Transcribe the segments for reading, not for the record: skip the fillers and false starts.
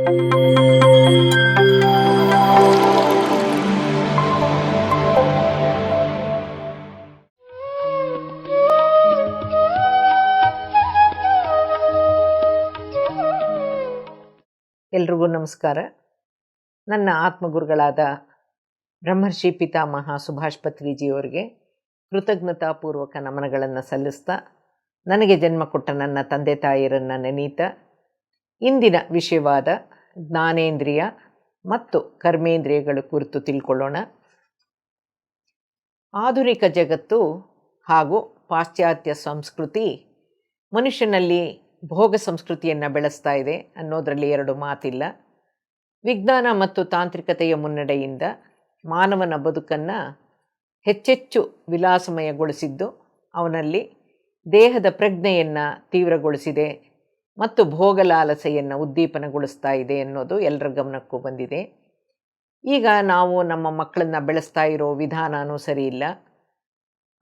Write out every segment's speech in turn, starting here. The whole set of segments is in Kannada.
ಎಲ್ರಿಗೂ ನಮಸ್ಕಾರ. ನನ್ನ ಆತ್ಮಗುರುಗಳಾದ ಬ್ರಹ್ಮರ್ಷಿ ಪಿತಾಮಹ ಸುಭಾಷ್ ಪತ್ರಿಜಿಯವರಿಗೆ ಕೃತಜ್ಞತಾಪೂರ್ವಕ ನಮನಗಳನ್ನು ಸಲ್ಲಿಸ್ತಾ, ನನಗೆ ಜನ್ಮ ಕೊಟ್ಟ ನನ್ನ ತಂದೆ ತಾಯಿಯರನ್ನು ನೆನೀತಾ, ಇಂದಿನ ವಿಷಯವಾದ ಜ್ಞಾನೇಂದ್ರಿಯ ಮತ್ತು ಕರ್ಮೇಂದ್ರಿಯಗಳ ಕುರಿತು ತಿಳ್ಕೊಳ್ಳೋಣ. ಆಧುನಿಕ ಜಗತ್ತು ಹಾಗೂ ಪಾಶ್ಚಾತ್ಯ ಸಂಸ್ಕೃತಿ ಮನುಷ್ಯನಲ್ಲಿ ಭೋಗ ಸಂಸ್ಕೃತಿಯನ್ನು ಬೆಳೆಸ್ತಾ ಇದೆ ಅನ್ನೋದರಲ್ಲಿ ಎರಡು ಮಾತಿಲ್ಲ. ವಿಜ್ಞಾನ ಮತ್ತು ತಾಂತ್ರಿಕತೆಯ ಮುನ್ನಡೆಯಿಂದ ಮಾನವನ ಬದುಕನ್ನು ಹೆಚ್ಚೆಚ್ಚು ವಿಲಾಸಮಯಗೊಳಿಸಿದ್ದು ಅವನಲ್ಲಿ ದೇಹದ ಪ್ರಜ್ಞೆಯನ್ನು ತೀವ್ರಗೊಳಿಸಿದೆ ಮತ್ತು ಭೋಗಲಾಲಸೆಯನ್ನು ಉದ್ದೀಪನಗೊಳಿಸ್ತಾ ಇದೆ ಅನ್ನೋದು ಎಲ್ಲರ ಗಮನಕ್ಕೂ ಬಂದಿದೆ. ಈಗ ನಾವು ನಮ್ಮ ಮಕ್ಕಳನ್ನು ಬೆಳೆಸ್ತಾ ಇರೋ ವಿಧಾನವೂ ಸರಿಯಿಲ್ಲ.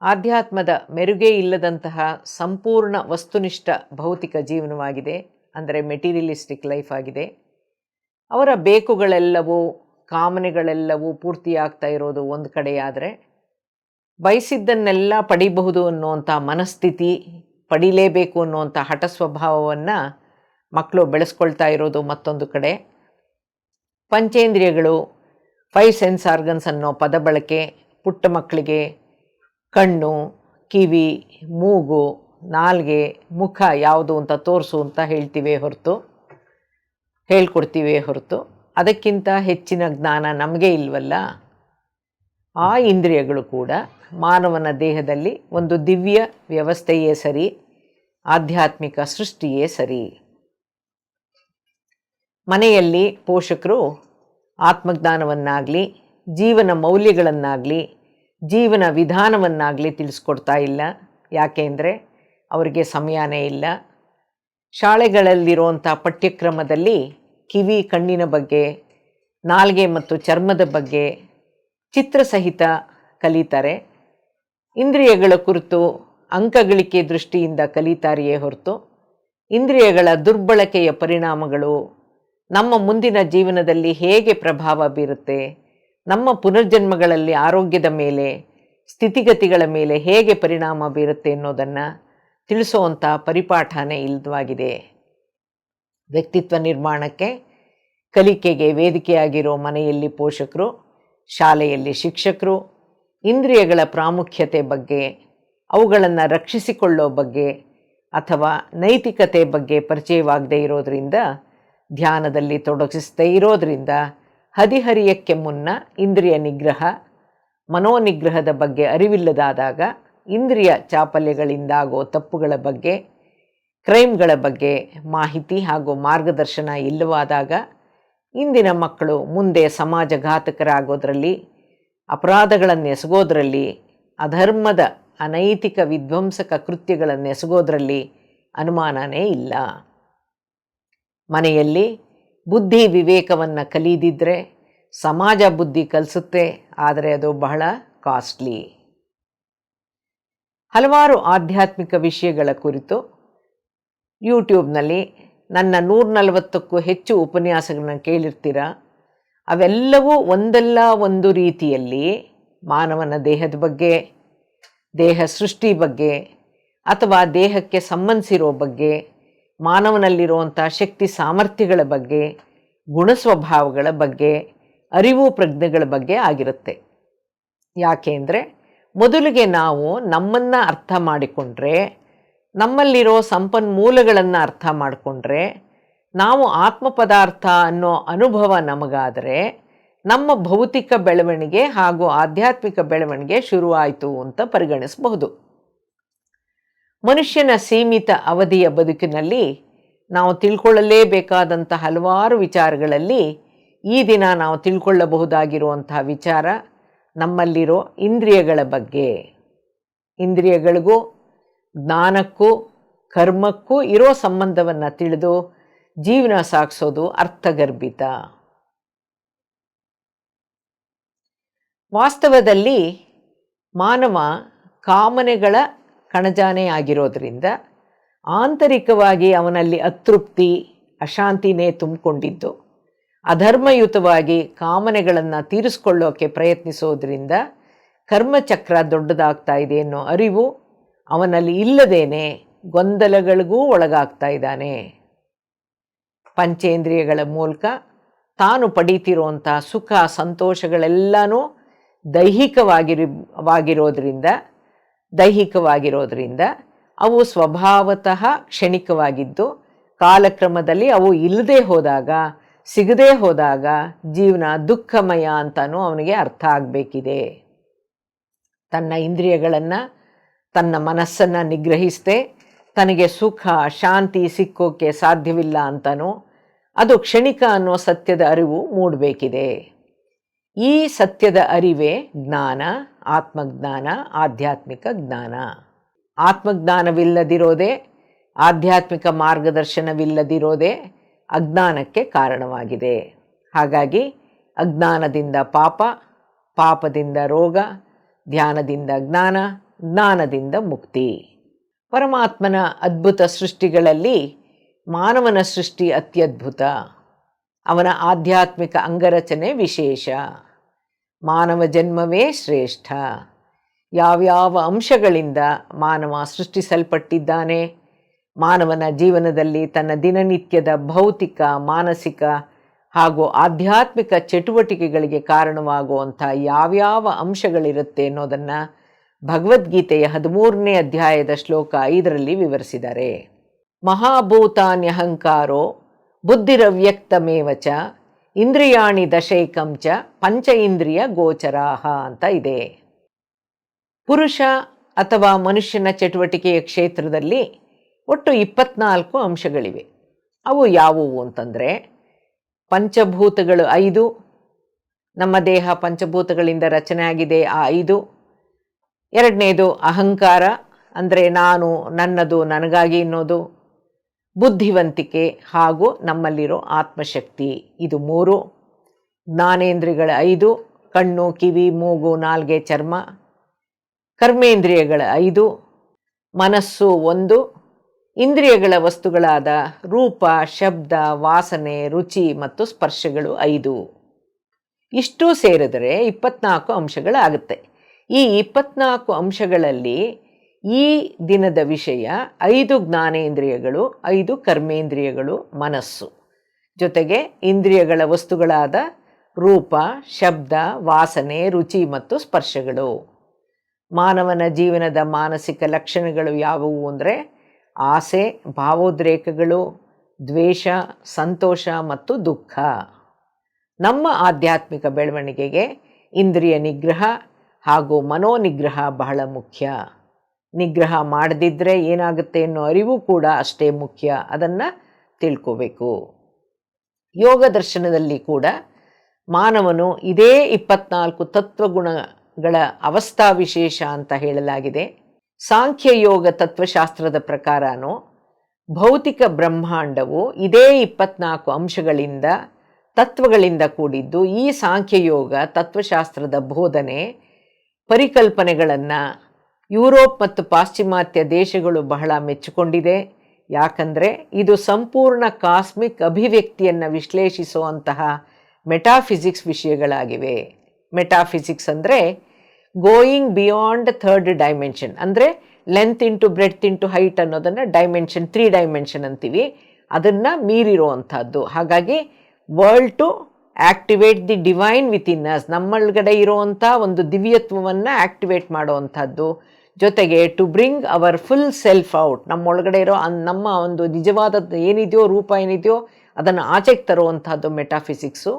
ಆಧ್ಯಾತ್ಮದ ಮೆರುಗೇ ಇಲ್ಲದಂತಹ ಸಂಪೂರ್ಣ ವಸ್ತುನಿಷ್ಠ ಭೌತಿಕ ಜೀವನವಾಗಿದೆ, ಅಂದರೆ ಮೆಟೀರಿಯಲಿಸ್ಟಿಕ್ ಲೈಫ್ ಆಗಿದೆ. ಅವರ ಬೇಕುಗಳೆಲ್ಲವೂ ಕಾಮನೆಗಳೆಲ್ಲವೂ ಪೂರ್ತಿಯಾಗ್ತಾ ಇರೋದು ಒಂದು ಕಡೆಯಾದರೆ, ಬಯಸಿದ್ದನ್ನೆಲ್ಲ ಪಡಿಬಹುದು ಅನ್ನುವಂಥ ಮನಸ್ಥಿತಿ, ಪಡಿಲೇಬೇಕು ಅನ್ನುವಂಥ ಹಠ ಸ್ವಭಾವವನ್ನು ಮಕ್ಕಳು ಬೆಳೆಸ್ಕೊಳ್ತಾ ಇರೋದು ಮತ್ತೊಂದು ಕಡೆ. ಪಂಚೇಂದ್ರಿಯಗಳು, 5 ಸೆನ್ಸ್ ಆರ್ಗನ್ಸ್ ಅನ್ನೋ ಪದ ಬಳಕೆ ಪುಟ್ಟ ಮಕ್ಕಳಿಗೆ ಕಣ್ಣು, ಕಿವಿ, ಮೂಗು, ನಾಲಿಗೆ, ಮುಖ ಯಾವುದು ಅಂತ ತೋರಿಸು ಅಂತ ಹೇಳ್ಕೊಡ್ತೀವಿ ಹೊರತು ಅದಕ್ಕಿಂತ ಹೆಚ್ಚಿನ ಜ್ಞಾನ ನಮಗೆ ಇಲ್ವಲ್ಲ. ಆ ಇಂದ್ರಿಯಗಳು ಕೂಡ ಮಾನವನ ದೇಹದಲ್ಲಿ ಒಂದು ದಿವ್ಯ ವ್ಯವಸ್ಥೆಯೇ ಸರಿ, ಆಧ್ಯಾತ್ಮಿಕ ಸೃಷ್ಟಿಯೇ ಸರಿ. ಮನೆಯಲ್ಲಿ ಪೋಷಕರು ಆತ್ಮಜ್ಞಾನವನ್ನಾಗಲಿ, ಜೀವನ ಮೌಲ್ಯಗಳನ್ನಾಗಲಿ, ಜೀವನ ವಿಧಾನವನ್ನಾಗಲಿ ತಿಳಿಸ್ಕೊಡ್ತಾ ಇಲ್ಲ. ಯಾಕೆಂದರೆ ಅವರಿಗೆ ಸಮಯನೇ ಇಲ್ಲ. ಶಾಲೆಗಳಲ್ಲಿರುವಂಥ ಪಠ್ಯಕ್ರಮದಲ್ಲಿ ಕಿವಿ ಕಣ್ಣಿನ ಬಗ್ಗೆ, ನಾಲಿಗೆ ಮತ್ತು ಚರ್ಮದ ಬಗ್ಗೆ ಚಿತ್ರಸಹಿತ ಕಲಿತಾರೆ. ಇಂದ್ರಿಯಗಳ ಕುರಿತು ಅಂಕಗಳಿಕೆ ದೃಷ್ಟಿಯಿಂದ ಕಲಿತಾರೆಯೇ ಹೊರತು ಇಂದ್ರಿಯಗಳ ದುರ್ಬಳಕೆಯ ಪರಿಣಾಮಗಳು ನಮ್ಮ ಮುಂದಿನ ಜೀವನದಲ್ಲಿ ಹೇಗೆ ಪ್ರಭಾವ ಬೀರುತ್ತೆ, ನಮ್ಮ ಪುನರ್ಜನ್ಮಗಳಲ್ಲಿ ಆರೋಗ್ಯದ ಮೇಲೆ, ಸ್ಥಿತಿಗತಿಗಳ ಮೇಲೆ ಹೇಗೆ ಪರಿಣಾಮ ಬೀರುತ್ತೆ ಅನ್ನೋದನ್ನು ತಿಳಿಸೋವಂಥ ಪರಿಪಾಠನೇ ಇಲ್ಲವಾಗಿದೆ. ವ್ಯಕ್ತಿತ್ವ ನಿರ್ಮಾಣಕ್ಕೆ, ಕಲಿಕೆಗೆ ವೇದಿಕೆಯಾಗಿರೋ ಮನೆಯಲ್ಲಿ ಪೋಷಕರು, ಶಾಲೆಯಲ್ಲಿ ಶಿಕ್ಷಕರು ಇಂದ್ರಿಯಗಳ ಪ್ರಾಮುಖ್ಯತೆ ಬಗ್ಗೆ, ಅವುಗಳನ್ನು ರಕ್ಷಿಸಿಕೊಳ್ಳೋ ಬಗ್ಗೆ ಅಥವಾ ನೈತಿಕತೆ ಬಗ್ಗೆ ಪರಿಚಯವಾಗದೇ ಇರೋದರಿಂದ, ಧ್ಯಾನದಲ್ಲಿ ತೊಡಗಿಸದೇ ಇರೋದರಿಂದ ಹದಿಹರಿಯಕ್ಕೆ ಮುನ್ನ ಇಂದ್ರಿಯ ನಿಗ್ರಹ, ಮನೋನಿಗ್ರಹದ ಬಗ್ಗೆ ಅರಿವಿಲ್ಲದಾದಾಗ ಇಂದ್ರಿಯ ಚಾಪಲ್ಯಗಳಿಂದಾಗೋ ತಪ್ಪುಗಳ ಬಗ್ಗೆ, ಕ್ರೈಮ್ಗಳ ಬಗ್ಗೆ ಮಾಹಿತಿ ಹಾಗೂ ಮಾರ್ಗದರ್ಶನ ಇಲ್ಲವಾದಾಗ ಇಂದಿನ ಮಕ್ಕಳು ಮುಂದೆ ಸಮಾಜಘಾತಕರಾಗೋದ್ರಲ್ಲಿ, ಅಪರಾಧಗಳನ್ನು ಎಸಗೋದ್ರಲ್ಲಿ, ಅಧರ್ಮದ ಅನೈತಿಕ ವಿಧ್ವಂಸಕ ಕೃತ್ಯಗಳನ್ನು ಎಸಗೋದ್ರಲ್ಲಿ ಅನುಮಾನನೇ ಇಲ್ಲ. ಮನೆಯಲ್ಲಿ ಬುದ್ಧಿ ವಿವೇಕವನ್ನು ಕಲಿದಿದ್ದರೆ ಸಮಾಜ ಬುದ್ಧಿ ಕಲಿಸುತ್ತೆ, ಆದರೆ ಅದು ಬಹಳ ಕಾಸ್ಟ್ಲಿ. ಹಲವಾರು ಆಧ್ಯಾತ್ಮಿಕ ವಿಷಯಗಳ ಕುರಿತು ಯೂಟ್ಯೂಬ್ನಲ್ಲಿ ನನ್ನ 140ಕ್ಕೂ ಹೆಚ್ಚು ಉಪನ್ಯಾಸಗಳನ್ನು ಕೇಳಿರ್ತೀರ. ಅವೆಲ್ಲವೂ ಒಂದಲ್ಲ ಒಂದು ರೀತಿಯಲ್ಲಿ ಮಾನವನ ದೇಹದ ಬಗ್ಗೆ, ದೇಹ ಸೃಷ್ಟಿ ಬಗ್ಗೆ ಅಥವಾ ದೇಹಕ್ಕೆ ಸಂಬಂಧಿಸಿರೋ ಬಗ್ಗೆ, ಮಾನವನಲ್ಲಿರುವಂಥ ಶಕ್ತಿ ಸಾಮರ್ಥ್ಯಗಳ ಬಗ್ಗೆ, ಗುಣಸ್ವಭಾವಗಳ ಬಗ್ಗೆ, ಅರಿವು ಪ್ರಜ್ಞೆಗಳ ಬಗ್ಗೆ ಆಗಿರುತ್ತೆ. ಯಾಕೆಂದರೆ ಮೊದಲಿಗೆ ನಾವು ನಮ್ಮನ್ನು ಅರ್ಥ ಮಾಡಿಕೊಂಡ್ರೆ, ನಮ್ಮಲ್ಲಿರೋ ಸಂಪನ್ಮೂಲಗಳನ್ನು ಅರ್ಥ ಮಾಡಿಕೊಂಡ್ರೆ, ನಾವು ಆತ್ಮ ಪದಾರ್ಥ ಅನ್ನೋ ಅನುಭವ ನಮಗಾದರೆ ನಮ್ಮ ಭೌತಿಕ ಬೆಳವಣಿಗೆ ಹಾಗೂ ಆಧ್ಯಾತ್ಮಿಕ ಬೆಳವಣಿಗೆ ಶುರುವಾಯಿತು ಅಂತ ಪರಿಗಣಿಸಬಹುದು. ಮನುಷ್ಯನ ಸೀಮಿತ ಅವಧಿಯ ಬದುಕಿನಲ್ಲಿ ನಾವು ತಿಳ್ಕೊಳ್ಳಲೇಬೇಕಾದಂಥ ಹಲವಾರು ವಿಚಾರಗಳಲ್ಲಿ ಈ ದಿನ ನಾವು ತಿಳ್ಕೊಳ್ಳಬಹುದಾಗಿರುವಂತಹ ವಿಚಾರ ನಮ್ಮಲ್ಲಿರೋ ಇಂದ್ರಿಯಗಳ ಬಗ್ಗೆ. ಇಂದ್ರಿಯಗಳಿಗೂ ಜ್ಞಾನಕ್ಕೂ ಕರ್ಮಕ್ಕೂ ಇರೋ ಸಂಬಂಧವನ್ನು ತಿಳಿದು ಜೀವನ ಸಾಗಿಸೋದು ಅರ್ಥಗರ್ಭಿತ. ವಾಸ್ತವದಲ್ಲಿ ಮಾನವ ಕಾಮನೆಗಳ ಕಣಜಾನೆ ಆಗಿರೋದ್ರಿಂದ ಆಂತರಿಕವಾಗಿ ಅವನಲ್ಲಿ ಅತೃಪ್ತಿ, ಅಶಾಂತಿನೇ ತುಂಬಿಕೊಂಡಿದ್ದು. ಅಧರ್ಮಯುತವಾಗಿ ಕಾಮನೆಗಳನ್ನು ತೀರಿಸ್ಕೊಳ್ಳೋಕೆ ಪ್ರಯತ್ನಿಸೋದ್ರಿಂದ ಕರ್ಮಚಕ್ರ ದೊಡ್ಡದಾಗ್ತಾ ಇದೆ ಅನ್ನೋ ಅರಿವು ಅವನಲ್ಲಿ ಇಲ್ಲದೇನೆ ಗೊಂದಲಗಳಿಗೂ ಒಳಗಾಗ್ತಾ ಇದ್ದಾನೆ. ಪಂಚೇಂದ್ರಿಯಗಳ ಮೂಲಕ ತಾನು ಪಡೀತಿರುವಂಥ ಸುಖ ಸಂತೋಷಗಳೆಲ್ಲನೂ ದೈಹಿಕವಾಗಿರೋದ್ರಿಂದ ಅವು ಸ್ವಭಾವತಃ ಕ್ಷಣಿಕವಾಗಿದ್ದು ಕಾಲಕ್ರಮದಲ್ಲಿ ಅವು ಇಲ್ಲದೆ ಹೋದಾಗ, ಸಿಗದೇ ಹೋದಾಗ ಜೀವನ ದುಃಖಮಯ ಅಂತಲೂ ಅವನಿಗೆ ಅರ್ಥ ಆಗಬೇಕಿದೆ. ತನ್ನ ಇಂದ್ರಿಯಗಳನ್ನು, ತನ್ನ ಮನಸ್ಸನ್ನು ನಿಗ್ರಹಿಸದೆ ತನಗೆ ಸುಖ ಶಾಂತಿ ಸಿಕ್ಕೋಕ್ಕೆ ಸಾಧ್ಯವಿಲ್ಲ ಅಂತನೂ ಅದು ಕ್ಷಣಿಕ ಅನ್ನೋ ಸತ್ಯದ ಅರಿವು ಮೂಡಬೇಕಿದೆ. ಈ ಸತ್ಯದ ಅರಿವೇ ಜ್ಞಾನ, ಆತ್ಮಜ್ಞಾನ, ಆಧ್ಯಾತ್ಮಿಕ ಜ್ಞಾನ. ಆತ್ಮಜ್ಞಾನವಿಲ್ಲದಿರೋದೇ, ಆಧ್ಯಾತ್ಮಿಕ ಮಾರ್ಗದರ್ಶನವಿಲ್ಲದಿರೋದೇ ಅಜ್ಞಾನಕ್ಕೆ ಕಾರಣವಾಗಿದೆ. ಹಾಗಾಗಿ ಅಜ್ಞಾನದಿಂದ ಪಾಪ, ಪಾಪದಿಂದ ರೋಗ, ಧ್ಯಾನದಿಂದ ಜ್ಞಾನ, ಜ್ಞಾನದಿಂದ ಮುಕ್ತಿ. ಪರಮಾತ್ಮನ ಅದ್ಭುತ ಸೃಷ್ಟಿಗಳಲ್ಲಿ ಮಾನವನ ಸೃಷ್ಟಿ ಅತ್ಯದ್ಭುತ. ಅವನ ಆಧ್ಯಾತ್ಮಿಕ ಅಂಗರಚನೆ ವಿಶೇಷ. ಮಾನವ ಜನ್ಮವೇ ಶ್ರೇಷ್ಠ. ಯಾವ್ಯಾವ ಅಂಶಗಳಿಂದ ಮಾನವ ಸೃಷ್ಟಿಸಲ್ಪಟ್ಟಿದ್ದಾನೆ, ಮಾನವನ ಜೀವನದಲ್ಲಿ ತನ್ನ ದಿನನಿತ್ಯದ ಭೌತಿಕ, ಮಾನಸಿಕ ಹಾಗೂ ಆಧ್ಯಾತ್ಮಿಕ ಚಟುವಟಿಕೆಗಳಿಗೆ ಕಾರಣವಾಗುವಂಥ ಯಾವ್ಯಾವ ಅಂಶಗಳಿರುತ್ತೆ ಅನ್ನೋದನ್ನು ಭಗವದ್ಗೀತೆಯ 13ನೇ ಅಧ್ಯಾಯದ ಶ್ಲೋಕ 5ರಲ್ಲಿ ವಿವರಿಸಿದ್ದಾರೆ. ಮಹಾಭೂತಾನ್ಯಹಂಕಾರೋ ಬುದ್ಧಿರವ್ಯಕ್ತಮೇವ ಚ ಇಂದ್ರಿಯಾಣಿ ದಶೈಕಂ ಚ ಪಂಚ ಇಂದ್ರಿಯ ಗೋಚರಾಹ ಅಂತ ಇದೆ. ಪುರುಷ ಅಥವಾ ಮನುಷ್ಯನ ಚಟುವಟಿಕೆಯ ಕ್ಷೇತ್ರದಲ್ಲಿ ಒಟ್ಟು 24 ಅಂಶಗಳಿವೆ. ಅವು ಯಾವುವು ಅಂತಂದರೆ, ಪಂಚಭೂತಗಳು 5. ನಮ್ಮ ದೇಹ ಪಂಚಭೂತಗಳಿಂದ ರಚನೆ ಆಗಿದೆ. ಆ 5. ಎರಡನೇದು ಅಹಂಕಾರ, ಅಂದರೆ ನಾನು, ನನ್ನದು, ನನಗಾಗಿ ಅನ್ನೋದು. ಬುದ್ಧಿವಂತಿಕೆ ಹಾಗೂ ನಮ್ಮಲ್ಲಿರೋ ಆತ್ಮಶಕ್ತಿ, ಇದು 3. ಜ್ಞಾನೇಂದ್ರಿಯಗಳ 5: ಕಣ್ಣು, ಕಿವಿ, ಮೂಗು, ನಾಲ್ಗೆ, ಚರ್ಮ. ಕರ್ಮೇಂದ್ರಿಯಗಳ 5: ಮನಸ್ಸು 1. ಇಂದ್ರಿಯಗಳ ವಸ್ತುಗಳಾದ ರೂಪ, ಶಬ್ದ, ವಾಸನೆ, ರುಚಿ ಮತ್ತು ಸ್ಪರ್ಶಗಳು 5. ಇಷ್ಟೂ ಸೇರಿದರೆ 24 ಅಂಶಗಳಾಗುತ್ತೆ. ಈ 24 ಅಂಶಗಳಲ್ಲಿ ಈ ದಿನದ ವಿಷಯ 5 ಜ್ಞಾನೇಂದ್ರಿಯಗಳು, 5 ಕರ್ಮೇಂದ್ರಿಯಗಳು, ಮನಸ್ಸು, ಜೊತೆಗೆ ಇಂದ್ರಿಯಗಳ ವಸ್ತುಗಳಾದ ರೂಪ, ಶಬ್ದ, ವಾಸನೆ, ರುಚಿ ಮತ್ತು ಸ್ಪರ್ಶಗಳು. ಮಾನವನ ಜೀವನದ ಮಾನಸಿಕ ಲಕ್ಷಣಗಳು ಯಾವುವು ಅಂದರೆ ಆಸೆ, ಭಾವೋದ್ರೇಕಗಳು, ದ್ವೇಷ, ಸಂತೋಷ ಮತ್ತು ದುಃಖ. ನಮ್ಮ ಆಧ್ಯಾತ್ಮಿಕ ಬೆಳವಣಿಗೆಗೆ ಇಂದ್ರಿಯ ನಿಗ್ರಹ ಹಾಗೂ ಮನೋನಿಗ್ರಹ ಬಹಳ ಮುಖ್ಯ. ನಿಗ್ರಹ ಮಾಡದಿದ್ದರೆ ಏನಾಗುತ್ತೆ ಅನ್ನೋ ಅರಿವು ಕೂಡ ಅಷ್ಟೇ ಮುಖ್ಯ. ಅದನ್ನು ತಿಳ್ಕೋಬೇಕು. ಯೋಗ ದರ್ಶನದಲ್ಲಿ ಕೂಡ ಮಾನವನು ಇದೇ 24 ತತ್ವಗುಣಗಳ ಅವಸ್ಥಾ ವಿಶೇಷ ಅಂತ ಹೇಳಲಾಗಿದೆ. ಸಾಂಖ್ಯ ಯೋಗ ತತ್ವಶಾಸ್ತ್ರದ ಪ್ರಕಾರನೂ ಭೌತಿಕ ಬ್ರಹ್ಮಾಂಡವು ಇದೇ 24 ಅಂಶಗಳಿಂದ, ತತ್ವಗಳಿಂದ ಕೂಡಿದ್ದು. ಈ ಸಾಂಖ್ಯಯೋಗ ತತ್ವಶಾಸ್ತ್ರದ ಬೋಧನೆ, ಪರಿಕಲ್ಪನೆಗಳನ್ನು ಯುರೋಪ್ ಮತ್ತು ಪಾಶ್ಚಿಮಾತ್ಯ ದೇಶಗಳು ಬಹಳ ಮೆಚ್ಚಿಕೊಂಡಿದೆ. ಯಾಕಂದರೆ ಇದು ಸಂಪೂರ್ಣ ಕಾಸ್ಮಿಕ್ ಅಭಿವ್ಯಕ್ತಿಯನ್ನು ವಿಶ್ಲೇಷಿಸುವಂತಹ ಮೆಟಾಫಿಸಿಕ್ಸ್ ವಿಷಯಗಳಾಗಿವೆ. ಮೆಟಾಫಿಸಿಕ್ಸ್ ಅಂದರೆ ಗೋಯಿಂಗ್ ಬಿಯಾಂಡ್ 3rd ಡೈಮೆನ್ಷನ್, ಅಂದರೆ length into breadth into height ಅನ್ನೋದನ್ನು ಡೈಮೆನ್ಷನ್ 3 ಡೈಮೆನ್ಷನ್ ಅಂತೀವಿ. ಅದನ್ನು ಮೀರಿರುವಂಥದ್ದು. ಹಾಗಾಗಿ world to activate the divine within us, ನಮ್ಮೊಳಗಡೆ ಇರುವಂಥ ಒಂದು ದಿವ್ಯತ್ವವನ್ನು ಆ್ಯಕ್ಟಿವೇಟ್ ಮಾಡುವಂಥದ್ದು. ಜೊತೆಗೆ to bring our full self out, ನಮ್ಮೊಳಗಡೆ ಇರೋ ನಮ್ಮ ಒಂದು ನಿಜವಾದದ್ದು ಏನಿದೆಯೋ, ರೂಪ ಏನಿದೆಯೋ ಅದನ್ನು ಆಚೆಗೆ ತರುವಂಥದ್ದು metaphysics.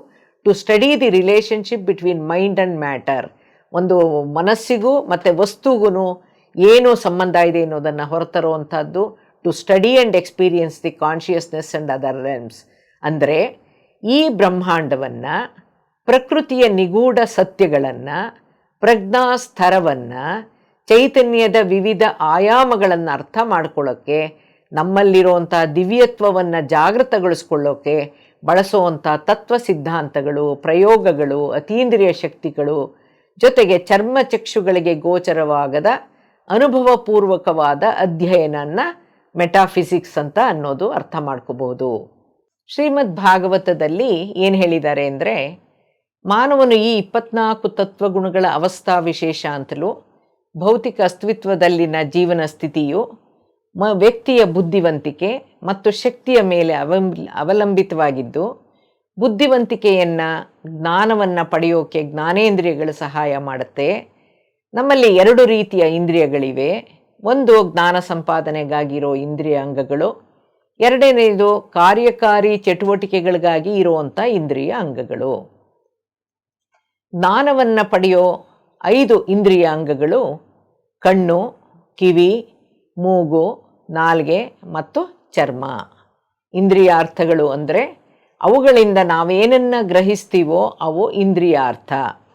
To study the relationship between mind and matter, ಒಂದು ಮನಸ್ಸಿಗೂ ಮತ್ತು ವಸ್ತುಗೂ ಏನು ಸಂಬಂಧ ಇದೆ ಅನ್ನೋದನ್ನು ಹೊರತರುವಂಥದ್ದು. To study and experience the consciousness and other realms, ಅಂದರೆ ಈ ಬ್ರಹ್ಮಾಂಡವನ್ನು, ಪ್ರಕೃತಿಯ ನಿಗೂಢ ಸತ್ಯಗಳನ್ನು, ಪ್ರಜ್ಞಾಸ್ತರವನ್ನು, ಚೈತನ್ಯದ ವಿವಿಧ ಆಯಾಮಗಳನ್ನು ಅರ್ಥ ಮಾಡ್ಕೊಳ್ಳೋಕ್ಕೆ, ನಮ್ಮಲ್ಲಿರುವಂಥ ದಿವ್ಯತ್ವವನ್ನು ಜಾಗೃತಗೊಳಿಸ್ಕೊಳ್ಳೋಕ್ಕೆ ಬಳಸುವಂಥ ತತ್ವ ಸಿದ್ಧಾಂತಗಳು, ಪ್ರಯೋಗಗಳು, ಅತೀಂದ್ರಿಯ ಶಕ್ತಿಗಳು, ಜೊತೆಗೆ ಚರ್ಮಚಕ್ಷುಗಳಿಗೆ ಗೋಚರವಾಗದ ಅನುಭವಪೂರ್ವಕವಾದ ಅಧ್ಯಯನನ ಮೆಟಾಫಿಸಿಕ್ಸ್ ಅಂತ ಅನ್ನೋದು ಅರ್ಥ ಮಾಡ್ಕೋಬಹುದು. ಶ್ರೀಮದ್ ಭಾಗವತದಲ್ಲಿ ಏನು ಹೇಳಿದ್ದಾರೆ ಅಂದರೆ, ಮಾನವನು ಈ 24 ತತ್ವಗುಣಗಳ ಅವಸ್ಥಾ ವಿಶೇಷ ಅಂತಲೂ, ಭೌತಿಕ ಅಸ್ತಿತ್ವದಲ್ಲಿನ ಜೀವನ ಸ್ಥಿತಿಯು ವ್ಯಕ್ತಿಯ ಬುದ್ಧಿವಂತಿಕೆ ಮತ್ತು ಶಕ್ತಿಯ ಮೇಲೆ ಅವಲಂಬಿತವಾಗಿದ್ದು, ಬುದ್ಧಿವಂತಿಕೆಯನ್ನು ಜ್ಞಾನವನ್ನು ಪಡೆಯೋಕೆ ಜ್ಞಾನೇಂದ್ರಿಯಗಳು ಸಹಾಯ ಮಾಡುತ್ತೆ. ನಮ್ಮಲ್ಲಿ 2 ರೀತಿಯ ಇಂದ್ರಿಯಗಳಿವೆ. ಒಂದು ಜ್ಞಾನ ಸಂಪಾದನೆಗಾಗಿರೋ ಇಂದ್ರಿಯ ಅಂಗಗಳು, ಎರಡನೇದು ಕಾರ್ಯಕಾರಿ ಚಟುವಟಿಕೆಗಳಿಗಾಗಿ ಇರುವಂಥ ಇಂದ್ರಿಯ ಅಂಗಗಳು. ಜ್ಞಾನವನ್ನು ಪಡೆಯೋ 5 ಇಂದ್ರಿಯ ಅಂಗಗಳು ಕಣ್ಣು, ಕಿವಿ, ಮೂಗು, ನಾಲಿಗೆ ಮತ್ತು ಚರ್ಮ. ಇಂದ್ರಿಯಾರ್ಥಗಳು ಅಂದರೆ ಅವುಗಳಿಂದ ನಾವೇನನ್ನು ಗ್ರಹಿಸ್ತೀವೋ ಅವು ಇಂದ್ರಿಯಾರ್ಥ.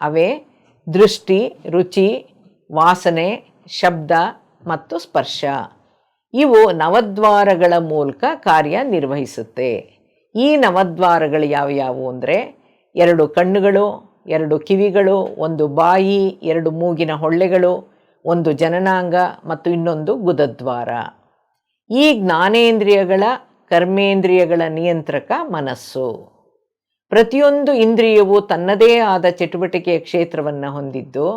ಅವೇ ದೃಷ್ಟಿ, ರುಚಿ, ವಾಸನೆ, ಶಬ್ದ ಮತ್ತು ಸ್ಪರ್ಶ. ಇವು ನವದ್ವಾರಗಳ ಮೂಲಕ ಕಾರ್ಯನಿರ್ವಹಿಸುತ್ತೆ. ಈ ನವದ್ವಾರಗಳು ಯಾವ್ಯಾವು ಅಂದರೆ 2 ಕಣ್ಣುಗಳು, 2 ಕಿವಿಗಳು, 1 ಬಾಯಿ, 2 ಮೂಗಿನ ಹೊಳ್ಳೆಗಳು, 1 ಜನನಾಂಗ ಮತ್ತು ಇನ್ನೊಂದು ಗುದದ್ವಾರ. ಈ ಜ್ಞಾನೇಂದ್ರಿಯಗಳ ಕರ್ಮೇಂದ್ರಿಯಗಳ ನಿಯಂತ್ರಕ ಮನಸ್ಸು. ಪ್ರತಿಯೊಂದು ಇಂದ್ರಿಯವು ತನ್ನದೇ ಆದ ಚಟುವಟಿಕೆಯ ಕ್ಷೇತ್ರವನ್ನು ಹೊಂದಿದ್ದು,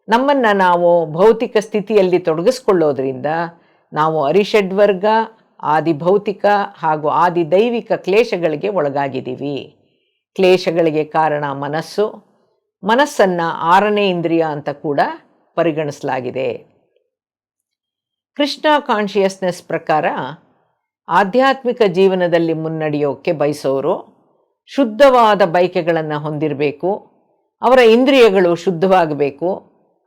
ನಮ್ಮನ್ನು ನಾವು ಭೌತಿಕ ಸ್ಥಿತಿಯಲ್ಲಿ ತೊಡಗಿಸ್ಕೊಳ್ಳೋದ್ರಿಂದ ನಾವು ಅರಿಷಡ್ವರ್ಗ, ಆದಿಭೌತಿಕ ಹಾಗೂ ಆದಿದೈವಿಕ ಕ್ಲೇಶಗಳಿಗೆ ಒಳಗಾಗಿದ್ದೀವಿ. ಕ್ಲೇಶಗಳಿಗೆ ಕಾರಣ ಮನಸ್ಸು. ಮನಸ್ಸನ್ನು 6ನೇ ಇಂದ್ರಿಯ ಅಂತ ಕೂಡ ಪರಿಗಣಿಸಲಾಗಿದೆ. ಕೃಷ್ಣ ಕಾನ್ಷಿಯಸ್ನೆಸ್ ಪ್ರಕಾರ ಆಧ್ಯಾತ್ಮಿಕ ಜೀವನದಲ್ಲಿ ಮುನ್ನಡೆಯೋಕ್ಕೆ ಬಯಸೋರು ಶುದ್ಧವಾದ ಬಯಕೆಗಳನ್ನು ಹೊಂದಿರಬೇಕು. ಅವರ ಇಂದ್ರಿಯಗಳು ಶುದ್ಧವಾಗಬೇಕು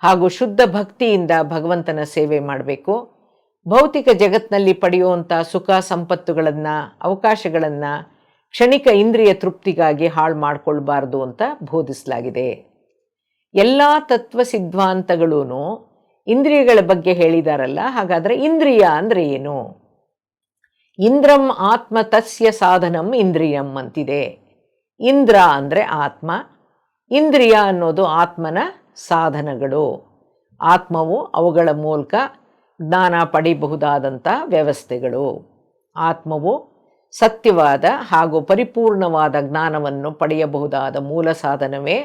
ಹಾಗೂ ಶುದ್ಧ ಭಕ್ತಿಯಿಂದ ಭಗವಂತನ ಸೇವೆ ಮಾಡಬೇಕು. ಭೌತಿಕ ಜಗತ್ತಿನಲ್ಲಿ ಪಡೆಯುವಂಥ ಸುಖ ಸಂಪತ್ತುಗಳನ್ನು, ಅವಕಾಶಗಳನ್ನು ಕ್ಷಣಿಕ ಇಂದ್ರಿಯ ತೃಪ್ತಿಗಾಗಿ ಹಾಳು ಮಾಡಿಕೊಳ್ಬಾರ್ದು ಅಂತ ಬೋಧಿಸಲಾಗಿದೆ. ಎಲ್ಲ ತತ್ವ ಸಿದ್ಧಾಂತಗಳೂ ಇಂದ್ರಿಯಗಳ ಬಗ್ಗೆ ಹೇಳಿದಾರಲ್ಲ. ಹಾಗಾದರೆ ಇಂದ್ರಿಯ ಅಂದರೆ ಏನು? ಇಂದ್ರಂ ಆತ್ಮ ತಸ್ಯ ಸಾಧನಂ ಇಂದ್ರಿಯಂ ಅಂತಿದೆ. ಇಂದ್ರ ಅಂದರೆ ಆತ್ಮ, ಇಂದ್ರಿಯ ಅನ್ನೋದು ಆತ್ಮನ ಸಾಧನಗಳು. ಆತ್ಮವು ಅವುಗಳ ಮೂಲಕ ಜ್ಞಾನ ಪಡೆಯಬಹುದಾದಂಥ ವ್ಯವಸ್ಥೆಗಳು. ಆತ್ಮವು ಸತ್ಯವಾದ ಹಾಗೂ ಪರಿಪೂರ್ಣವಾದ ಜ್ಞಾನವನ್ನು ಪಡೆಯಬಹುದಾದ ಮೂಲ ಸಾಧನವೇ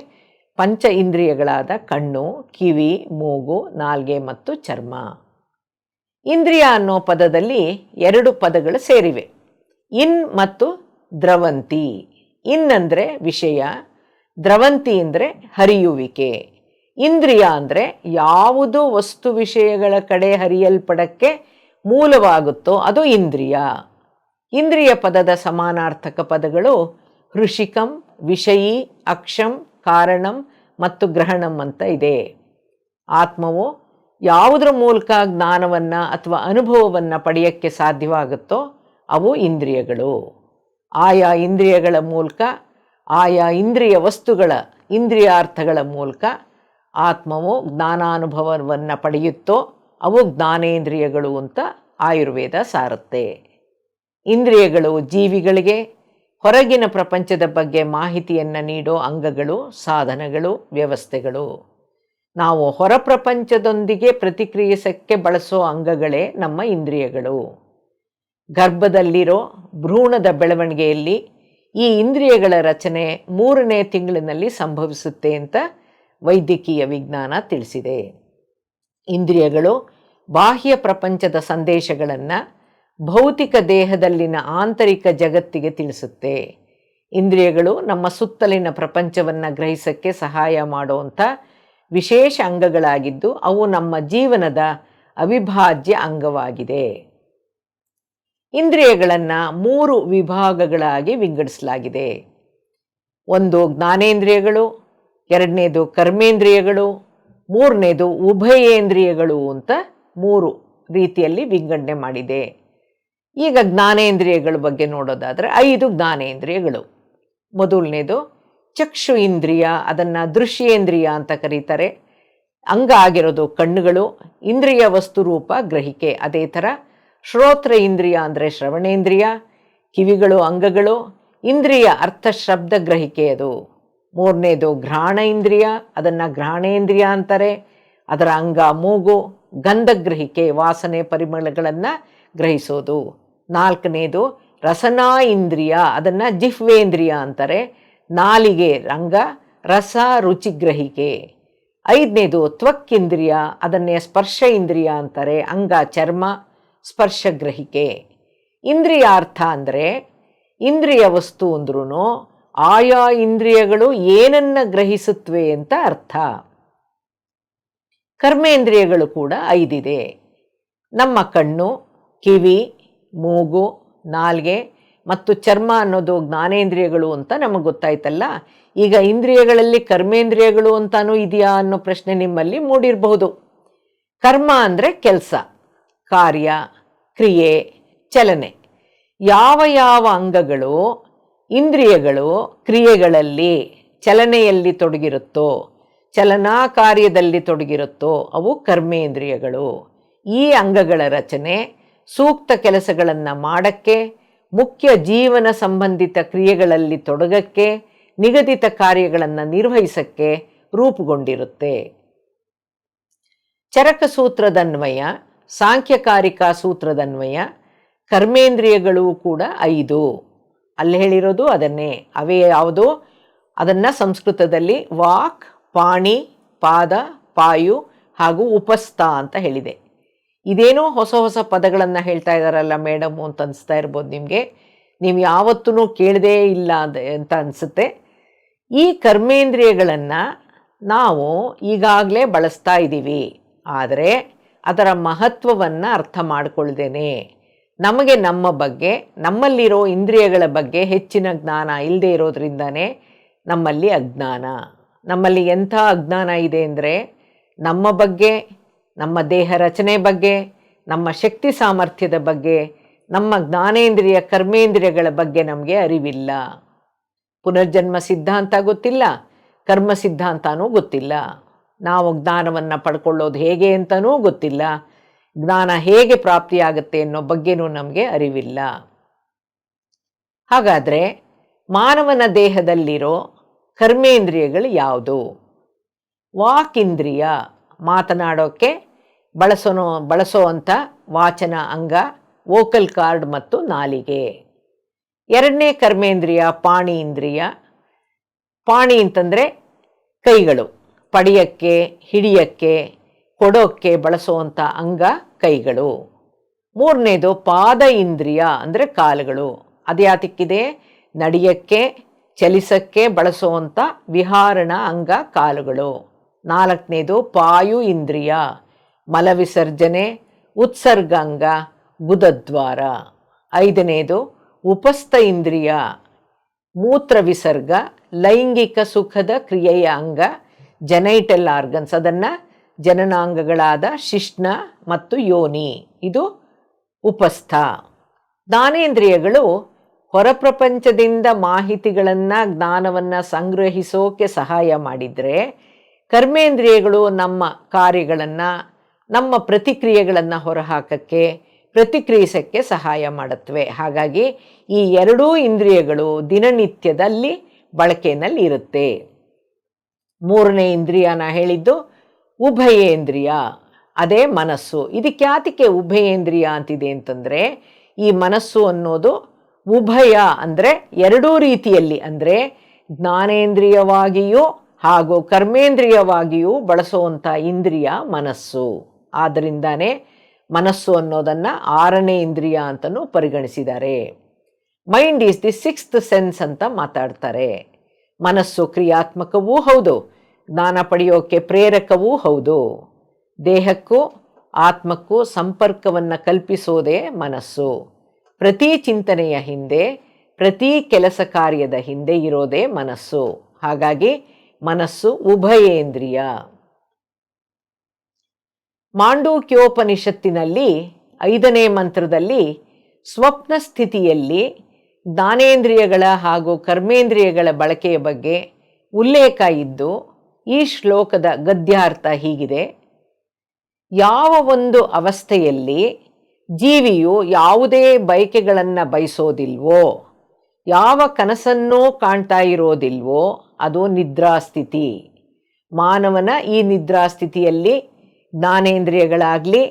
ಪಂಚ ಇಂದ್ರಿಯಗಳಾದ ಕಣ್ಣು, ಕಿವಿ, ಮೂಗು, ನಾಲ್ಗೆ ಮತ್ತು ಚರ್ಮ. ಇಂದ್ರಿಯ ಅನ್ನೋ ಪದದಲ್ಲಿ 2 ಪದಗಳು ಸೇರಿವೆ, ಇನ್ ಮತ್ತು ದ್ರವಂತಿ. ಇನ್ ಅಂದರೆ ವಿಷಯ, ದ್ರವಂತಿ ಅಂದರೆ ಹರಿಯುವಿಕೆ. ಇಂದ್ರಿಯ ಅಂದರೆ ಯಾವುದು ವಸ್ತು ವಿಷಯಗಳ ಕಡೆ ಹರಿಯಲ್ಪಡಕ್ಕೆ ಮೂಲವಾಗುತ್ತೋ ಅದು ಇಂದ್ರಿಯ. ಇಂದ್ರಿಯ ಪದದ ಸಮಾನಾರ್ಥಕ ಪದಗಳು ಹೃಷಿಕಂ, ವಿಷಯಿ, ಅಕ್ಷಂ, ಕಾರಣಂ ಮತ್ತು ಗ್ರಹಣಂ ಅಂತ ಇದೆ. ಆತ್ಮವು ಯಾವುದರ ಮೂಲಕ ಜ್ಞಾನವನ್ನು ಅಥವಾ ಅನುಭವವನ್ನು ಪಡೆಯೋಕ್ಕೆ ಸಾಧ್ಯವಾಗುತ್ತೋ ಅವು ಇಂದ್ರಿಯಗಳು. ಆಯಾ ಇಂದ್ರಿಯಗಳ ಮೂಲಕ, ಆಯಾ ಇಂದ್ರಿಯ ವಸ್ತುಗಳ ಇಂದ್ರಿಯಾರ್ಥಗಳ ಮೂಲಕ ಆತ್ಮವು ಜ್ಞಾನಾನುಭವವನ್ನು ಪಡೆಯುತ್ತೋ ಅವು ಜ್ಞಾನೇಂದ್ರಿಯಗಳು ಅಂತ ಆಯುರ್ವೇದ ಸಾರುತ್ತೆ. ಇಂದ್ರಿಯಗಳು ಜೀವಿಗಳಿಗೆ ಹೊರಗಿನ ಪ್ರಪಂಚದ ಬಗ್ಗೆ ಮಾಹಿತಿಯನ್ನು ನೀಡೋ ಅಂಗಗಳು, ಸಾಧನಗಳು, ವ್ಯವಸ್ಥೆಗಳು. ನಾವು ಹೊರ ಪ್ರಪಂಚದೊಂದಿಗೆ ಪ್ರತಿಕ್ರಿಯಿಸಕ್ಕೆ ಬಳಸೋ ಅಂಗಗಳೇ ನಮ್ಮ ಇಂದ್ರಿಯಗಳು. ಗರ್ಭದಲ್ಲಿರೋ ಭ್ರೂಣದ ಬೆಳವಣಿಗೆಯಲ್ಲಿ ಈ ಇಂದ್ರಿಯಗಳ ರಚನೆ 3ನೇ ತಿಂಗಳಿನಲ್ಲಿ ಸಂಭವಿಸುತ್ತೆ ಅಂತ ವೈದ್ಯಕೀಯ ವಿಜ್ಞಾನ ತಿಳಿಸಿದೆ. ಇಂದ್ರಿಯಗಳು ಬಾಹ್ಯ ಪ್ರಪಂಚದ ಸಂದೇಶಗಳನ್ನು ಭೌತಿಕ ದೇಹದಲ್ಲಿನ ಆಂತರಿಕ ಜಗತ್ತಿಗೆ ತಿಳಿಸುತ್ತೆ. ಇಂದ್ರಿಯಗಳು ನಮ್ಮ ಸುತ್ತಲಿನ ಪ್ರಪಂಚವನ್ನು ಗ್ರಹಿಸಕ್ಕೆ ಸಹಾಯ ಮಾಡುವಂಥ ವಿಶೇಷ ಅಂಗಗಳಾಗಿದ್ದು ಅವು ನಮ್ಮ ಜೀವನದ ಅವಿಭಾಜ್ಯ ಅಂಗವಾಗಿದೆ. ಇಂದ್ರಿಯಗಳನ್ನು 3 ವಿಭಾಗಗಳಾಗಿ ವಿಂಗಡಿಸಲಾಗಿದೆ. ಒಂದು ಜ್ಞಾನೇಂದ್ರಿಯಗಳು, 2ನೇದು ಕರ್ಮೇಂದ್ರಿಯಗಳು, 3ನೇದು ಉಭಯೇಂದ್ರಿಯಗಳು ಅಂತ 3 ರೀತಿಯಲ್ಲಿ ವಿಂಗಡಣೆ ಮಾಡಿದೆ. ಈಗ ಜ್ಞಾನೇಂದ್ರಿಯಗಳ ಬಗ್ಗೆ ನೋಡೋದಾದರೆ 5 ಜ್ಞಾನೇಂದ್ರಿಯಗಳು. ಮೊದಲನೇದು ಚಕ್ಷು ಇಂದ್ರಿಯ, ಅದನ್ನು ದೃಶ್ಯೇಂದ್ರಿಯ ಅಂತ ಕರೀತಾರೆ. ಅಂಗ ಆಗಿರೋದು ಕಣ್ಣುಗಳು, ಇಂದ್ರಿಯ ವಸ್ತು ರೂಪ ಗ್ರಹಿಕೆ. ಅದೇ ಥರ ಶ್ರೋತ್ರ ಇಂದ್ರಿಯ ಅಂದರೆ ಶ್ರವಣೇಂದ್ರಿಯ, ಕಿವಿಗಳು ಅಂಗಗಳು, ಇಂದ್ರಿಯ ಅರ್ಥ ಶಬ್ದ ಗ್ರಹಿಕೆ ಅದು. 3ನೇದು ಘ್ರಾಣ ಇಂದ್ರಿಯ, ಅದನ್ನು ಘ್ರಾಣೇಂದ್ರಿಯ ಅಂತಾರೆ. ಅದರ ಅಂಗ ಮೂಗು, ಗಂಧ ಗ್ರಹಿಕೆ, ವಾಸನೆ ಪರಿಮಳಗಳನ್ನು ಗ್ರಹಿಸೋದು. 4ನೇದು ರಸನಾ ಇಂದ್ರಿಯ, ಅದನ್ನು ಜಿಹ್ವೇಂದ್ರಿಯ ಅಂತಾರೆ. ನಾಲಿಗೆ ರಂಗ, ರಸ ರುಚಿಗ್ರಹಿಕೆ. 5ನೇದು ತ್ವಕ್ಕಿಂದ್ರಿಯ, ಅದನ್ನೇ ಸ್ಪರ್ಶ ಇಂದ್ರಿಯ ಅಂತಾರೆ. ಅಂಗ ಚರ್ಮ, ಸ್ಪರ್ಶಗ್ರಹಿಕೆ. ಇಂದ್ರಿಯಾರ್ಥ ಅಂದರೆ ಇಂದ್ರಿಯ ವಸ್ತು ಅಂದ್ರೂ ಆಯಾ ಇಂದ್ರಿಯಗಳು ಏನನ್ನ ಗ್ರಹಿಸುತ್ತವೆ ಅಂತ ಅರ್ಥ. ಕರ್ಮೇಂದ್ರಿಯಗಳು ಕೂಡ 5 ನಮ್ಮ ಕಣ್ಣು, ಕಿವಿ, ಮೂಗು, ನಾಲ್ಗೆ ಮತ್ತು ಚರ್ಮ ಅನ್ನೋದು ಜ್ಞಾನೇಂದ್ರಿಯಗಳು ಅಂತ ನಮಗೆ ಗೊತ್ತಾಯ್ತಲ್ಲ. ಈಗ ಇಂದ್ರಿಯಗಳಲ್ಲಿ ಕರ್ಮೇಂದ್ರಿಯಗಳು ಅಂತಾನೂ ಇದೆಯಾ ಅನ್ನೋ ಪ್ರಶ್ನೆ ನಿಮ್ಮಲ್ಲಿ ಮೂಡಿರಬಹುದು. ಕರ್ಮ ಅಂದರೆ ಕೆಲಸ, ಕಾರ್ಯ, ಕ್ರಿಯೆ, ಚಲನೆ. ಯಾವ ಯಾವ ಅಂಗಗಳು ಇಂದ್ರಿಯಗಳು ಕ್ರಿಯೆಗಳಲ್ಲಿ ಚಲನೆಯಲ್ಲಿ ತೊಡಗಿರುತ್ತೋ, ಚಲನಾ ಕಾರ್ಯದಲ್ಲಿ ತೊಡಗಿರುತ್ತೋ ಅವು ಕರ್ಮೇಂದ್ರಿಯಗಳು. ಈ ಅಂಗಗಳ ರಚನೆ ಸೂಕ್ತ ಕೆಲಸಗಳನ್ನು ಮಾಡೋಕ್ಕೆ, ಮುಖ್ಯ ಜೀವನ ಸಂಬಂಧಿತ ಕ್ರಿಯೆಗಳಲ್ಲಿ ತೊಡಗಕ್ಕೆ, ನಿಗದಿತ ಕಾರ್ಯಗಳನ್ನು ನಿರ್ವಹಿಸಕ್ಕೆ ರೂಪುಗೊಂಡಿರುತ್ತೆ. ಚರಕ ಸೂತ್ರದನ್ವಯ, ಸಾಂಖ್ಯಕಾರಿಕ ಸೂತ್ರದನ್ವಯ ಕರ್ಮೇಂದ್ರಿಯಗಳು ಕೂಡ 5. ಅಲ್ಲಿ ಹೇಳಿರೋದು ಅದನ್ನೇ. ಅವೇ ಯಾವುದು? ಅದನ್ನು ಸಂಸ್ಕೃತದಲ್ಲಿ ವಾಕ್, ಪಾಣಿ, ಪಾದ, ಪಾಯು ಹಾಗೂ ಉಪಸ್ಥ ಅಂತ ಹೇಳಿದೆ. ಇದೇನೋ ಹೊಸ ಹೊಸ ಪದಗಳನ್ನು ಹೇಳ್ತಾ ಇದ್ದಾರಲ್ಲ ಮೇಡಮು ಅಂತ ಅನಿಸ್ತಾ ಇರ್ಬೋದು ನಿಮಗೆ. ನೀವು ಯಾವತ್ತೂ ಕೇಳದೇ ಇಲ್ಲ ಅಂತ ಅನಿಸುತ್ತೆ. ಈ ಕರ್ಮೇಂದ್ರಿಯಗಳನ್ನು ನಾವು ಈಗಾಗಲೇ ಬಳಸ್ತಾ ಇದ್ದೀವಿ. ಆದರೆ ಅದರ ಮಹತ್ವವನ್ನು ಅರ್ಥ ಮಾಡಿಕೊಳ್ದೇನೆ ನಮಗೆ ನಮ್ಮ ಬಗ್ಗೆ, ನಮ್ಮಲ್ಲಿರೋ ಇಂದ್ರಿಯಗಳ ಬಗ್ಗೆ ಹೆಚ್ಚಿನ ಜ್ಞಾನ ಇಲ್ಲದೆ ಇರೋದ್ರಿಂದನೇ ನಮ್ಮಲ್ಲಿ ಅಜ್ಞಾನ. ನಮ್ಮಲ್ಲಿ ಎಂಥ ಅಜ್ಞಾನ ಇದೆ ಅಂದರೆ ನಮ್ಮ ಬಗ್ಗೆ, ನಮ್ಮ ದೇಹ ರಚನೆ ಬಗ್ಗೆ, ನಮ್ಮ ಶಕ್ತಿ ಸಾಮರ್ಥ್ಯದ ಬಗ್ಗೆ, ನಮ್ಮ ಜ್ಞಾನೇಂದ್ರಿಯ ಕರ್ಮೇಂದ್ರಿಯಗಳ ಬಗ್ಗೆ ನಮಗೆ ಅರಿವಿಲ್ಲ. ಪುನರ್ಜನ್ಮ ಸಿದ್ಧಾಂತ ಗೊತ್ತಿಲ್ಲ, ಕರ್ಮ ಸಿದ್ಧಾಂತನೂ ಗೊತ್ತಿಲ್ಲ. ನಾವು ಜ್ಞಾನವನ್ನು ಪಡ್ಕೊಳ್ಳೋದು ಹೇಗೆ ಅಂತಲೂ ಗೊತ್ತಿಲ್ಲ. ಜ್ಞಾನ ಹೇಗೆ ಪ್ರಾಪ್ತಿಯಾಗುತ್ತೆ ಅನ್ನೋ ಬಗ್ಗೆನೂ ನಮಗೆ ಅರಿವಿಲ್ಲ. ಹಾಗಾದರೆ ಮಾನವನ ದೇಹದಲ್ಲಿರೋ ಕರ್ಮೇಂದ್ರಿಯಗಳು ಯಾವುದು? ವಾಕಿಂದ್ರಿಯ, ಮಾತನಾಡೋಕ್ಕೆ ಬಳಸೋವಂಥ ವಾಚನ ಅಂಗ, ವೋಕಲ್ ಕಾರ್ಡ್ ಮತ್ತು ನಾಲಿಗೆ. 2ನೇ ಕರ್ಮೇಂದ್ರಿಯ ಪಾಣಿ ಇಂದ್ರಿಯ. ಪಾಣಿ ಅಂತಂದರೆ ಕೈಗಳು, ಪಡೆಯೋಕ್ಕೆ, ಹಿಡಿಯೋಕ್ಕೆ, ಕೊಡೋಕ್ಕೆ ಬಳಸುವಂಥ ಅಂಗ ಕೈಗಳು. 3ನೇದು ಪಾದ ಇಂದ್ರಿಯ ಅಂದರೆ ಕಾಲುಗಳು. ಅದ್ಯಾತಕ್ಕಿದೆ? ನಡೆಯೋಕ್ಕೆ, ಚಲಿಸಕ್ಕೆ ಬಳಸುವಂಥ ವಿಹಾರಣ ಅಂಗ ಕಾಲುಗಳು. 4ನೇದು ಪಾಯು ಇಂದ್ರಿಯ, ಮಲವಿಸರ್ಜನೆ, ಉತ್ಸರ್ಗಾಂಗ, ಗುದದ್ವಾರ. 5ನೇದು ಉಪಸ್ಥ ಇಂದ್ರಿಯ, ಮೂತ್ರ ವಿಸರ್ಗ, ಲೈಂಗಿಕ ಸುಖದ ಕ್ರಿಯೆಯ ಅಂಗ, ಜೆನೈಟಲ್ ಆರ್ಗನ್ಸ್. ಅದನ್ನು ಜನನಾಂಗಗಳಾದ ಶಿಶ್ನ ಮತ್ತು ಯೋನಿ, ಇದು ಉಪಸ್ಥ. ಜ್ಞಾನೇಂದ್ರಿಯಗಳು ಹೊರಪ್ರಪಂಚದಿಂದ ಮಾಹಿತಿಗಳನ್ನು, ಜ್ಞಾನವನ್ನು ಸಂಗ್ರಹಿಸೋಕೆ ಸಹಾಯ ಮಾಡಿದರೆ, ಕರ್ಮೇಂದ್ರಿಯಗಳು ನಮ್ಮ ಕಾರ್ಯಗಳನ್ನು, ನಮ್ಮ ಪ್ರತಿಕ್ರಿಯೆಗಳನ್ನು ಹೊರಹಾಕಕ್ಕೆ, ಪ್ರತಿಕ್ರಿಯಿಸಕ್ಕೆ ಸಹಾಯ ಮಾಡುತ್ತವೆ. ಹಾಗಾಗಿ ಈ 2 ಇಂದ್ರಿಯಗಳು ದಿನನಿತ್ಯದಲ್ಲಿ ಬಳಕೆಯಲ್ಲಿ ಇರುತ್ತೆ. 3ನೇ ಇಂದ್ರಿಯನ ಹೇಳಿದ್ದು ಉಭಯೇಂದ್ರಿಯ, ಅದೇ ಮನಸ್ಸು. ಇದಕ್ಕೆ ಉಭಯೇಂದ್ರಿಯ ಅಂತಿದೆ ಅಂತಂದರೆ, ಈ ಮನಸ್ಸು ಅನ್ನೋದು ಉಭಯ ಅಂದರೆ 2 ರೀತಿಯಲ್ಲಿ, ಅಂದರೆ ಜ್ಞಾನೇಂದ್ರಿಯವಾಗಿಯೂ ಹಾಗೂ ಕರ್ಮೇಂದ್ರಿಯವಾಗಿಯೂ ಬಳಸುವಂಥ ಇಂದ್ರಿಯ ಮನಸ್ಸು. ಆದ್ದರಿಂದಾನೇ ಮನಸ್ಸು ಅನ್ನೋದನ್ನು 6ನೇ ಇಂದ್ರಿಯ ಅಂತಲೂ ಪರಿಗಣಿಸಿದ್ದಾರೆ. Mind is the 6th sense ಅಂತ ಮಾತಾಡ್ತಾರೆ. ಮನಸ್ಸು ಕ್ರಿಯಾತ್ಮಕವೂ ಹೌದು, ಜ್ಞಾನ ಪಡೆಯೋಕ್ಕೆ ಪ್ರೇರಕವೂ ಹೌದು. ದೇಹಕ್ಕೂ ಆತ್ಮಕ್ಕೂ ಸಂಪರ್ಕವನ್ನು ಕಲ್ಪಿಸೋದೇ ಮನಸ್ಸು. ಪ್ರತಿ ಚಿಂತನೆಯ ಹಿಂದೆ, ಪ್ರತಿ ಕೆಲಸ ಕಾರ್ಯದ ಹಿಂದೆ ಇರೋದೇ ಮನಸ್ಸು. ಹಾಗಾಗಿ ಮನಸ್ಸು ಉಭಯೇಂದ್ರಿಯ. ಮಾಂಡೂಕ್ಯೋಪನಿಷತ್ತಿನಲ್ಲಿ 5ನೇ ಮಂತ್ರದಲ್ಲಿ ಸ್ವಪ್ನ ಸ್ಥಿತಿಯಲ್ಲಿ ಜ್ಞಾನೇಂದ್ರಿಯಗಳ ಹಾಗೂ ಕರ್ಮೇಂದ್ರಿಯಗಳ ಬಳಕೆಯ ಬಗ್ಗೆ ಉಲ್ಲೇಖ ಇದ್ದು, ಈ ಶ್ಲೋಕದ ಗದ್ಯಾರ್ಥ ಹೀಗಿದೆ: ಯಾವ ಒಂದು ಅವಸ್ಥೆಯಲ್ಲಿ ಜೀವಿಯು ಯಾವುದೇ ಬಯಕೆಗಳನ್ನು ಬಯಸೋದಿಲ್ವೋ, ಯಾವ ಕನಸನ್ನೂ ಕಾಣ್ತಾ ಇರೋದಿಲ್ವೋ ಅದು ನಿದ್ರಾಸ್ಥಿತಿ. ಮಾನವನ ಈ ನಿದ್ರಾಸ್ಥಿತಿಯಲ್ಲಿ ಜ್ಞಾನೇಂದ್ರಿಯಗಳಾಗಲಿ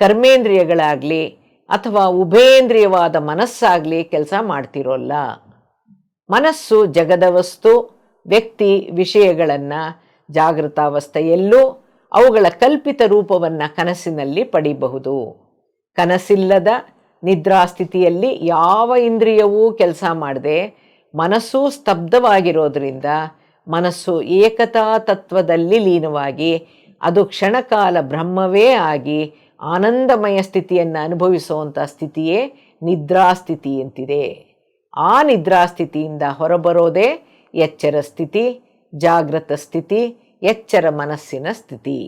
ಕರ್ಮೇಂದ್ರಿಯಗಳಾಗಲಿ ಅಥವಾ ಉಭೇಂದ್ರಿಯವಾದ ಮನಸ್ಸಾಗಲಿ ಕೆಲಸ ಮಾಡ್ತಿರೋಲ್ಲ. ಮನಸ್ಸು ಜಗದ ವಸ್ತು, ವ್ಯಕ್ತಿ, ವಿಷಯಗಳನ್ನು ಜಾಗೃತಾವಸ್ಥೆಯಲ್ಲೂ ಅವುಗಳ ಕಲ್ಪಿತ ರೂಪವನ್ನು ಕನಸಿನಲ್ಲಿ ಪಡಿಬಹುದು. ಕನಸಿಲ್ಲದ ನಿದ್ರಾಸ್ಥಿತಿಯಲ್ಲಿ ಯಾವ ಇಂದ್ರಿಯವೂ ಕೆಲಸ ಮಾಡದೆ ಮನಸ್ಸು ಸ್ತಬ್ಧವಾಗಿರೋದ್ರಿಂದ ಮನಸ್ಸು ಏಕತಾ ತತ್ವದಲ್ಲಿ ಲೀನವಾಗಿ ಅದು ಕ್ಷಣಕಾಲ ಬ್ರಹ್ಮವೇ ಆಗಿ ಆನಂದಮಯ ಸ್ಥಿತಿಯನ್ನು ಅನುಭವಿಸುವಂಥ ಸ್ಥಿತಿಯೇ ನಿದ್ರಾಸ್ಥಿತಿ ಅಂತಿದೆ. ಆ ನಿದ್ರಾಸ್ಥಿತಿಯಿಂದ ಹೊರಬರೋದೇ ಎಚ್ಚರ ಸ್ಥಿತಿ, ಜಾಗೃತ ಸ್ಥಿತಿ, ಎಚ್ಚರ ಮನಸ್ಸಿನ ಸ್ಥಿತಿ.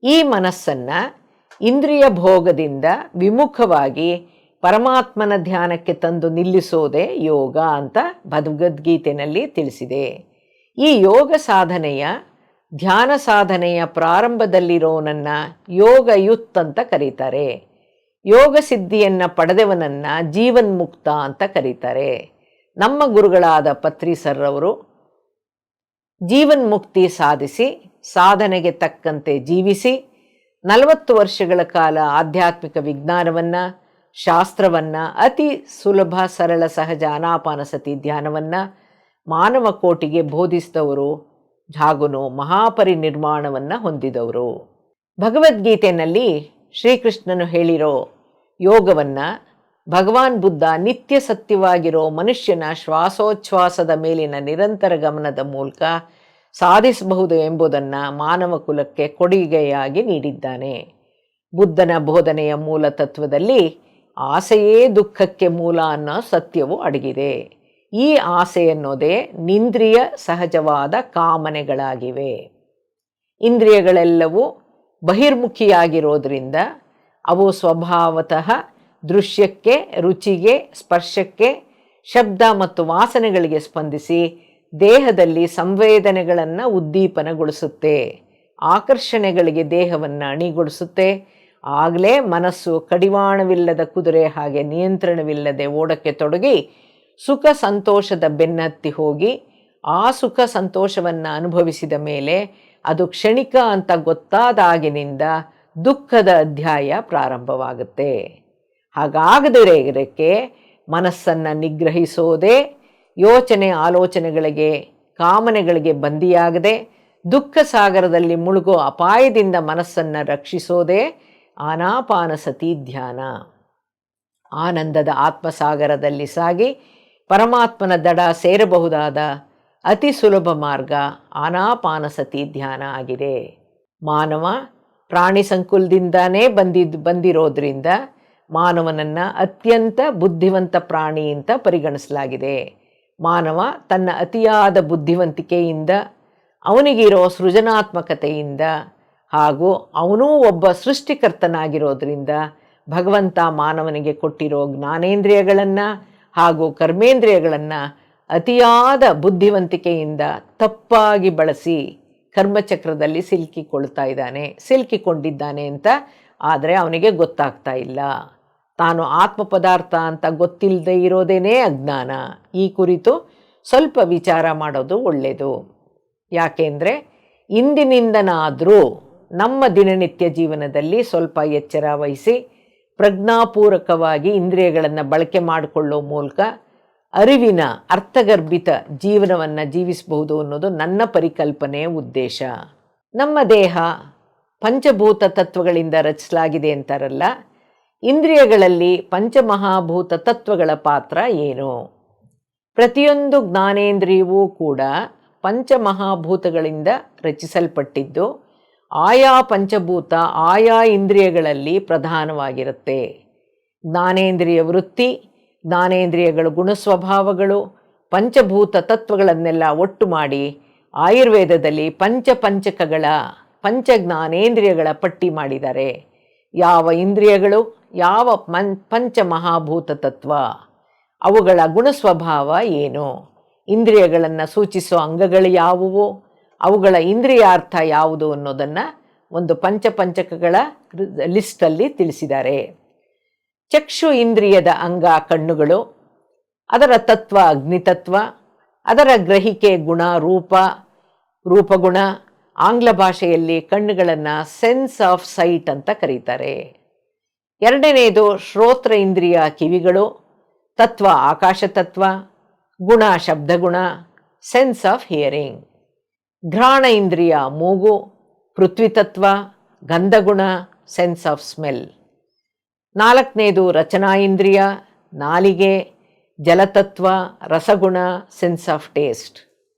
ಈ ಮನಸ್ಸನ್ನು ಇಂದ್ರಿಯ ಭೋಗದಿಂದ ವಿಮುಖವಾಗಿ ಪರಮಾತ್ಮನ ಧ್ಯಾನಕ್ಕೆ ತಂದು ನಿಲ್ಲಿಸೋದೇ ಯೋಗ ಅಂತ ಭಗವದ್ಗೀತೆಯಲ್ಲಿ ತಿಳಿಸಿದೆ. ಈ ಯೋಗ ಸಾಧನೆಯ ಧ್ಯಾನ ಸಾಧನೆಯ ಪ್ರಾರಂಭದಲ್ಲಿರೋನನ್ನು ಯೋಗಯುತ್ ಅಂತ ಕರೀತಾರೆ. ಯೋಗ ಸಿದ್ಧಿಯನ್ನು ಪಡೆದವನನ್ನು ಜೀವನ್ಮುಕ್ತ ಅಂತ ಕರೀತಾರೆ. ನಮ್ಮ ಗುರುಗಳಾದ ಪತ್ರಿ ಸರ್ರವರು ಜೀವನ್ಮುಕ್ತಿ ಸಾಧಿಸಿ ಸಾಧನೆಗೆ ತಕ್ಕಂತೆ ಜೀವಿಸಿ 40 ವರ್ಷಗಳ ಕಾಲ ಆಧ್ಯಾತ್ಮಿಕ ವಿಜ್ಞಾನವನ್ನು, ಶಾಸ್ತ್ರವನ್ನು, ಅತಿ ಸುಲಭ ಸರಳ ಸಹಜ ಆನಾಪಾನಸತಿ ಧ್ಯಾನವನ್ನು ಮಾನವ ಕೋಟಿಗೆ ಬೋಧಿಸಿದವರು ಹಾಗೂ ಮಹಾಪರಿನಿರ್ವಾಣವನ್ನು ಹೊಂದಿದವರು. ಭಗವದ್ಗೀತೆಯಲ್ಲಿ ಶ್ರೀಕೃಷ್ಣನು ಹೇಳಿರೋ ಯೋಗವನ್ನು ಭಗವಾನ್ ಬುದ್ಧ ನಿತ್ಯ ಸತ್ಯವಾಗಿರೋ ಮನುಷ್ಯನ ಶ್ವಾಸೋಚ್ಛ್ವಾಸದ ಮೇಲಿನ ನಿರಂತರ ಗಮನದ ಮೂಲಕ ಸಾಧಿಸಬಹುದು ಎಂಬುದನ್ನು ಮಾನವ ಕುಲಕ್ಕೆ ಕೊಡುಗೆಯಾಗಿ ನೀಡಿದ್ದಾನೆ. ಬುದ್ಧನ ಬೋಧನೆಯ ಮೂಲ ತತ್ವದಲ್ಲಿ ಆಸೆಯೇ ದುಃಖಕ್ಕೆ ಮೂಲ ಅನ್ನೋ ಸತ್ಯವು ಅಡಗಿದೆ. ಈ ಆಸೆ ಅನ್ನೋದೇ ನಿಂದ್ರಿಯ ಸಹಜವಾದ ಕಾಮನೆಗಳಾಗಿವೆ. ಇಂದ್ರಿಯಗಳೆಲ್ಲವೂ ಬಹಿರ್ಮುಖಿಯಾಗಿರೋದ್ರಿಂದ ಅವು ಸ್ವಭಾವತಃ ದೃಶ್ಯಕ್ಕೆ, ರುಚಿಗೆ, ಸ್ಪರ್ಶಕ್ಕೆ, ಶಬ್ದ ಮತ್ತು ವಾಸನೆಗಳಿಗೆ ಸ್ಪಂದಿಸಿ ದೇಹದಲ್ಲಿ ಸಂವೇದನೆಗಳನ್ನು ಉದ್ದೀಪನಗೊಳಿಸುತ್ತೆ, ಆಕರ್ಷಣೆಗಳಿಗೆ ದೇಹವನ್ನು ಅಣಿಗೊಳಿಸುತ್ತೆ. ಆಗಲೇ ಮನಸ್ಸು ಕಡಿವಾಣವಿಲ್ಲದ ಕುದುರೆ ಹಾಗೆ ನಿಯಂತ್ರಣವಿಲ್ಲದೆ ಓಡಕ್ಕೆ ತೊಡಗಿ ಸುಖ ಸಂತೋಷದ ಬೆನ್ನತ್ತಿ ಹೋಗಿ ಆ ಸುಖ ಸಂತೋಷವನ್ನು ಅನುಭವಿಸಿದ ಮೇಲೆ ಅದು ಕ್ಷಣಿಕ ಅಂತ ಗೊತ್ತಾದಾಗಿನಿಂದ ದುಃಖದ ಅಧ್ಯಾಯ ಪ್ರಾರಂಭವಾಗುತ್ತೆ. ಹಾಗಾಗದಿರೋದಕ್ಕೆ ಮನಸ್ಸನ್ನು ನಿಗ್ರಹಿಸೋದೇ ಯೋಚನೆ ಆಲೋಚನೆಗಳಿಗೆ, ಕಾಮನೆಗಳಿಗೆ ಬಂದಿಯಾಗದೆ ದುಃಖ ಸಾಗರದಲ್ಲಿ ಮುಳುಗೋ ಅಪಾಯದಿಂದ ಮನಸ್ಸನ್ನು ರಕ್ಷಿಸೋದೇ ಆನಾಪಾನಸತಿ ಧ್ಯಾನ. ಆನಂದದ ಆತ್ಮಸಾಗರದಲ್ಲಿ ಸಾಗಿ ಪರಮಾತ್ಮನ ದಡ ಸೇರಬಹುದಾದ ಅತಿ ಸುಲಭ ಮಾರ್ಗ ಆನಾಪಾನಸತಿ ಧ್ಯಾನ ಆಗಿದೆ. ಮಾನವ ಪ್ರಾಣಿ ಸಂಕುಲದಿಂದಾನೇ ಬಂದಿರೋದ್ರಿಂದ ಮಾನವನನ್ನು ಅತ್ಯಂತ ಬುದ್ಧಿವಂತ ಪ್ರಾಣಿ ಅಂತ ಪರಿಗಣಿಸಲಾಗಿದೆ. ಮಾನವ ತನ್ನ ಅತಿಯಾದ ಬುದ್ಧಿವಂತಿಕೆಯಿಂದ, ಅವನಿಗಿರೋ ಸೃಜನಾತ್ಮಕತೆಯಿಂದ ಹಾಗೂ ಅವನೂ ಒಬ್ಬ ಸೃಷ್ಟಿಕರ್ತನಾಗಿರೋದ್ರಿಂದ ಭಗವಂತ ಮಾನವನಿಗೆ ಕೊಟ್ಟಿರೋ ಜ್ಞಾನೇಂದ್ರಿಯಗಳನ್ನು ಹಾಗೂ ಕರ್ಮೇಂದ್ರಿಯಗಳನ್ನು ಅತಿಯಾದ ಬುದ್ಧಿವಂತಿಕೆಯಿಂದ ತಪ್ಪಾಗಿ ಬಳಸಿ ಕರ್ಮಚಕ್ರದಲ್ಲಿ ಸಿಲುಕಿಕೊಂಡಿದ್ದಾನೆ ಅಂತ ಆದರೆ ಅವನಿಗೆ ಗೊತ್ತಾಗ್ತಾ ಇಲ್ಲ. ತಾನು ಆತ್ಮ ಪದಾರ್ಥ ಅಂತ ಗೊತ್ತಿಲ್ಲದೆ ಇರೋದೇನೇ ಅಜ್ಞಾನ. ಈ ಕುರಿತು ಸ್ವಲ್ಪ ವಿಚಾರ ಮಾಡೋದು ಒಳ್ಳೆಯದು. ಯಾಕೆಂದರೆ ಇಂದಿನಿಂದನಾದರೂ ನಮ್ಮ ದಿನನಿತ್ಯ ಜೀವನದಲ್ಲಿ ಸ್ವಲ್ಪ ಎಚ್ಚರ ವಹಿಸಿ ಪ್ರಜ್ಞಾಪೂರ್ವಕವಾಗಿ ಇಂದ್ರಿಯಗಳನ್ನು ಬಳಕೆ ಮಾಡಿಕೊಳ್ಳೋ ಮೂಲಕ ಅರಿವಿನ ಅರ್ಥಗರ್ಭಿತ ಜೀವನವನ್ನು ಜೀವಿಸಬಹುದು ಅನ್ನೋದು ನನ್ನ ಪರಿಕಲ್ಪನೆಯ ಉದ್ದೇಶ. ನಮ್ಮ ದೇಹ ಪಂಚಭೂತ ತತ್ವಗಳಿಂದ ರಚಿಸಲಾಗಿದೆ ಅಂತಾರಲ್ಲ, ಇಂದ್ರಿಯಗಳಲ್ಲಿ ಪಂಚಮಹಾಭೂತ ತತ್ವಗಳ ಪಾತ್ರ ಏನು? ಪ್ರತಿಯೊಂದು ಜ್ಞಾನೇಂದ್ರಿಯವೂ ಕೂಡ ಪಂಚಮಹಾಭೂತಗಳಿಂದ ರಚಿಸಲ್ಪಟ್ಟಿದ್ದು ಆಯಾ ಪಂಚಭೂತ ಆಯಾ ಇಂದ್ರಿಯಗಳಲ್ಲಿ ಪ್ರಧಾನವಾಗಿರುತ್ತೆ. ಜ್ಞಾನೇಂದ್ರಿಯ ವೃತ್ತಿ, ಜ್ಞಾನೇಂದ್ರಿಯಗಳು ಗುಣಸ್ವಭಾವಗಳು, ಪಂಚಭೂತ ತತ್ವಗಳನ್ನೆಲ್ಲ ಒಟ್ಟು ಮಾಡಿ ಆಯುರ್ವೇದದಲ್ಲಿ ಪಂಚಪಂಚಕಗಳ ಪಂಚಜ್ಞಾನೇಂದ್ರಿಯಗಳ ಪಟ್ಟಿ ಮಾಡಿದ್ದಾರೆ. ಯಾವ ಇಂದ್ರಿಯಗಳು ಯಾವ ಪಂಚಮಹಾಭೂತ ತತ್ವ, ಅವುಗಳ ಗುಣಸ್ವಭಾವ ಏನು, ಇಂದ್ರಿಯಗಳನ್ನು ಸೂಚಿಸೋ ಅಂಗಗಳು ಯಾವುವು, ಅವುಗಳ ಇಂದ್ರಿಯಾರ್ಥ ಯಾವುದು ಅನ್ನೋದನ್ನು ಒಂದು ಪಂಚಪಂಚಕಗಳ ಲಿಸ್ಟಲ್ಲಿ ತಿಳಿಸಿದ್ದಾರೆ. ಚಕ್ಷು ಇಂದ್ರಿಯದ ಅಂಗ ಕಣ್ಣುಗಳು, ಅದರ ತತ್ವ ಅಗ್ನಿತತ್ವ, ಅದರ ಗ್ರಹಿಕೆ ಗುಣ ರೂಪಗುಣ. ಆಂಗ್ಲ ಭಾಷೆಯಲ್ಲಿ ಕಣ್ಣುಗಳನ್ನು ಸೆನ್ಸ್ ಆಫ್ ಸೈಟ್ ಅಂತ ಕರೀತಾರೆ. ಎರಡನೆಯದು ಶ್ರೋತ್ರ ಇಂದ್ರಿಯ ಕಿವಿಗಳು, ತತ್ವ ಆಕಾಶ ತತ್ವ, ಗುಣ ಶಬ್ದಗುಣ, ಸೆನ್ಸ್ ಆಫ್ ಹಿಯರಿಂಗ್. ಘ್ರಾಣ ಇಂದ್ರಿಯ ಮೂಗು, ಪೃಥ್ವಿ ತತ್ವ, ಗಂಧಗುಣ, ಸೆನ್ಸ್ ಆಫ್ ಸ್ಮೆಲ್. ನಾಲ್ಕನೇದು ರಚನಾ ಇಂದ್ರಿಯ ನಾಲಿಗೆ, ಜಲತತ್ವ, ರಸಗುಣ, ಸೆನ್ಸ್ ಆಫ್ ಟೇಸ್ಟ್.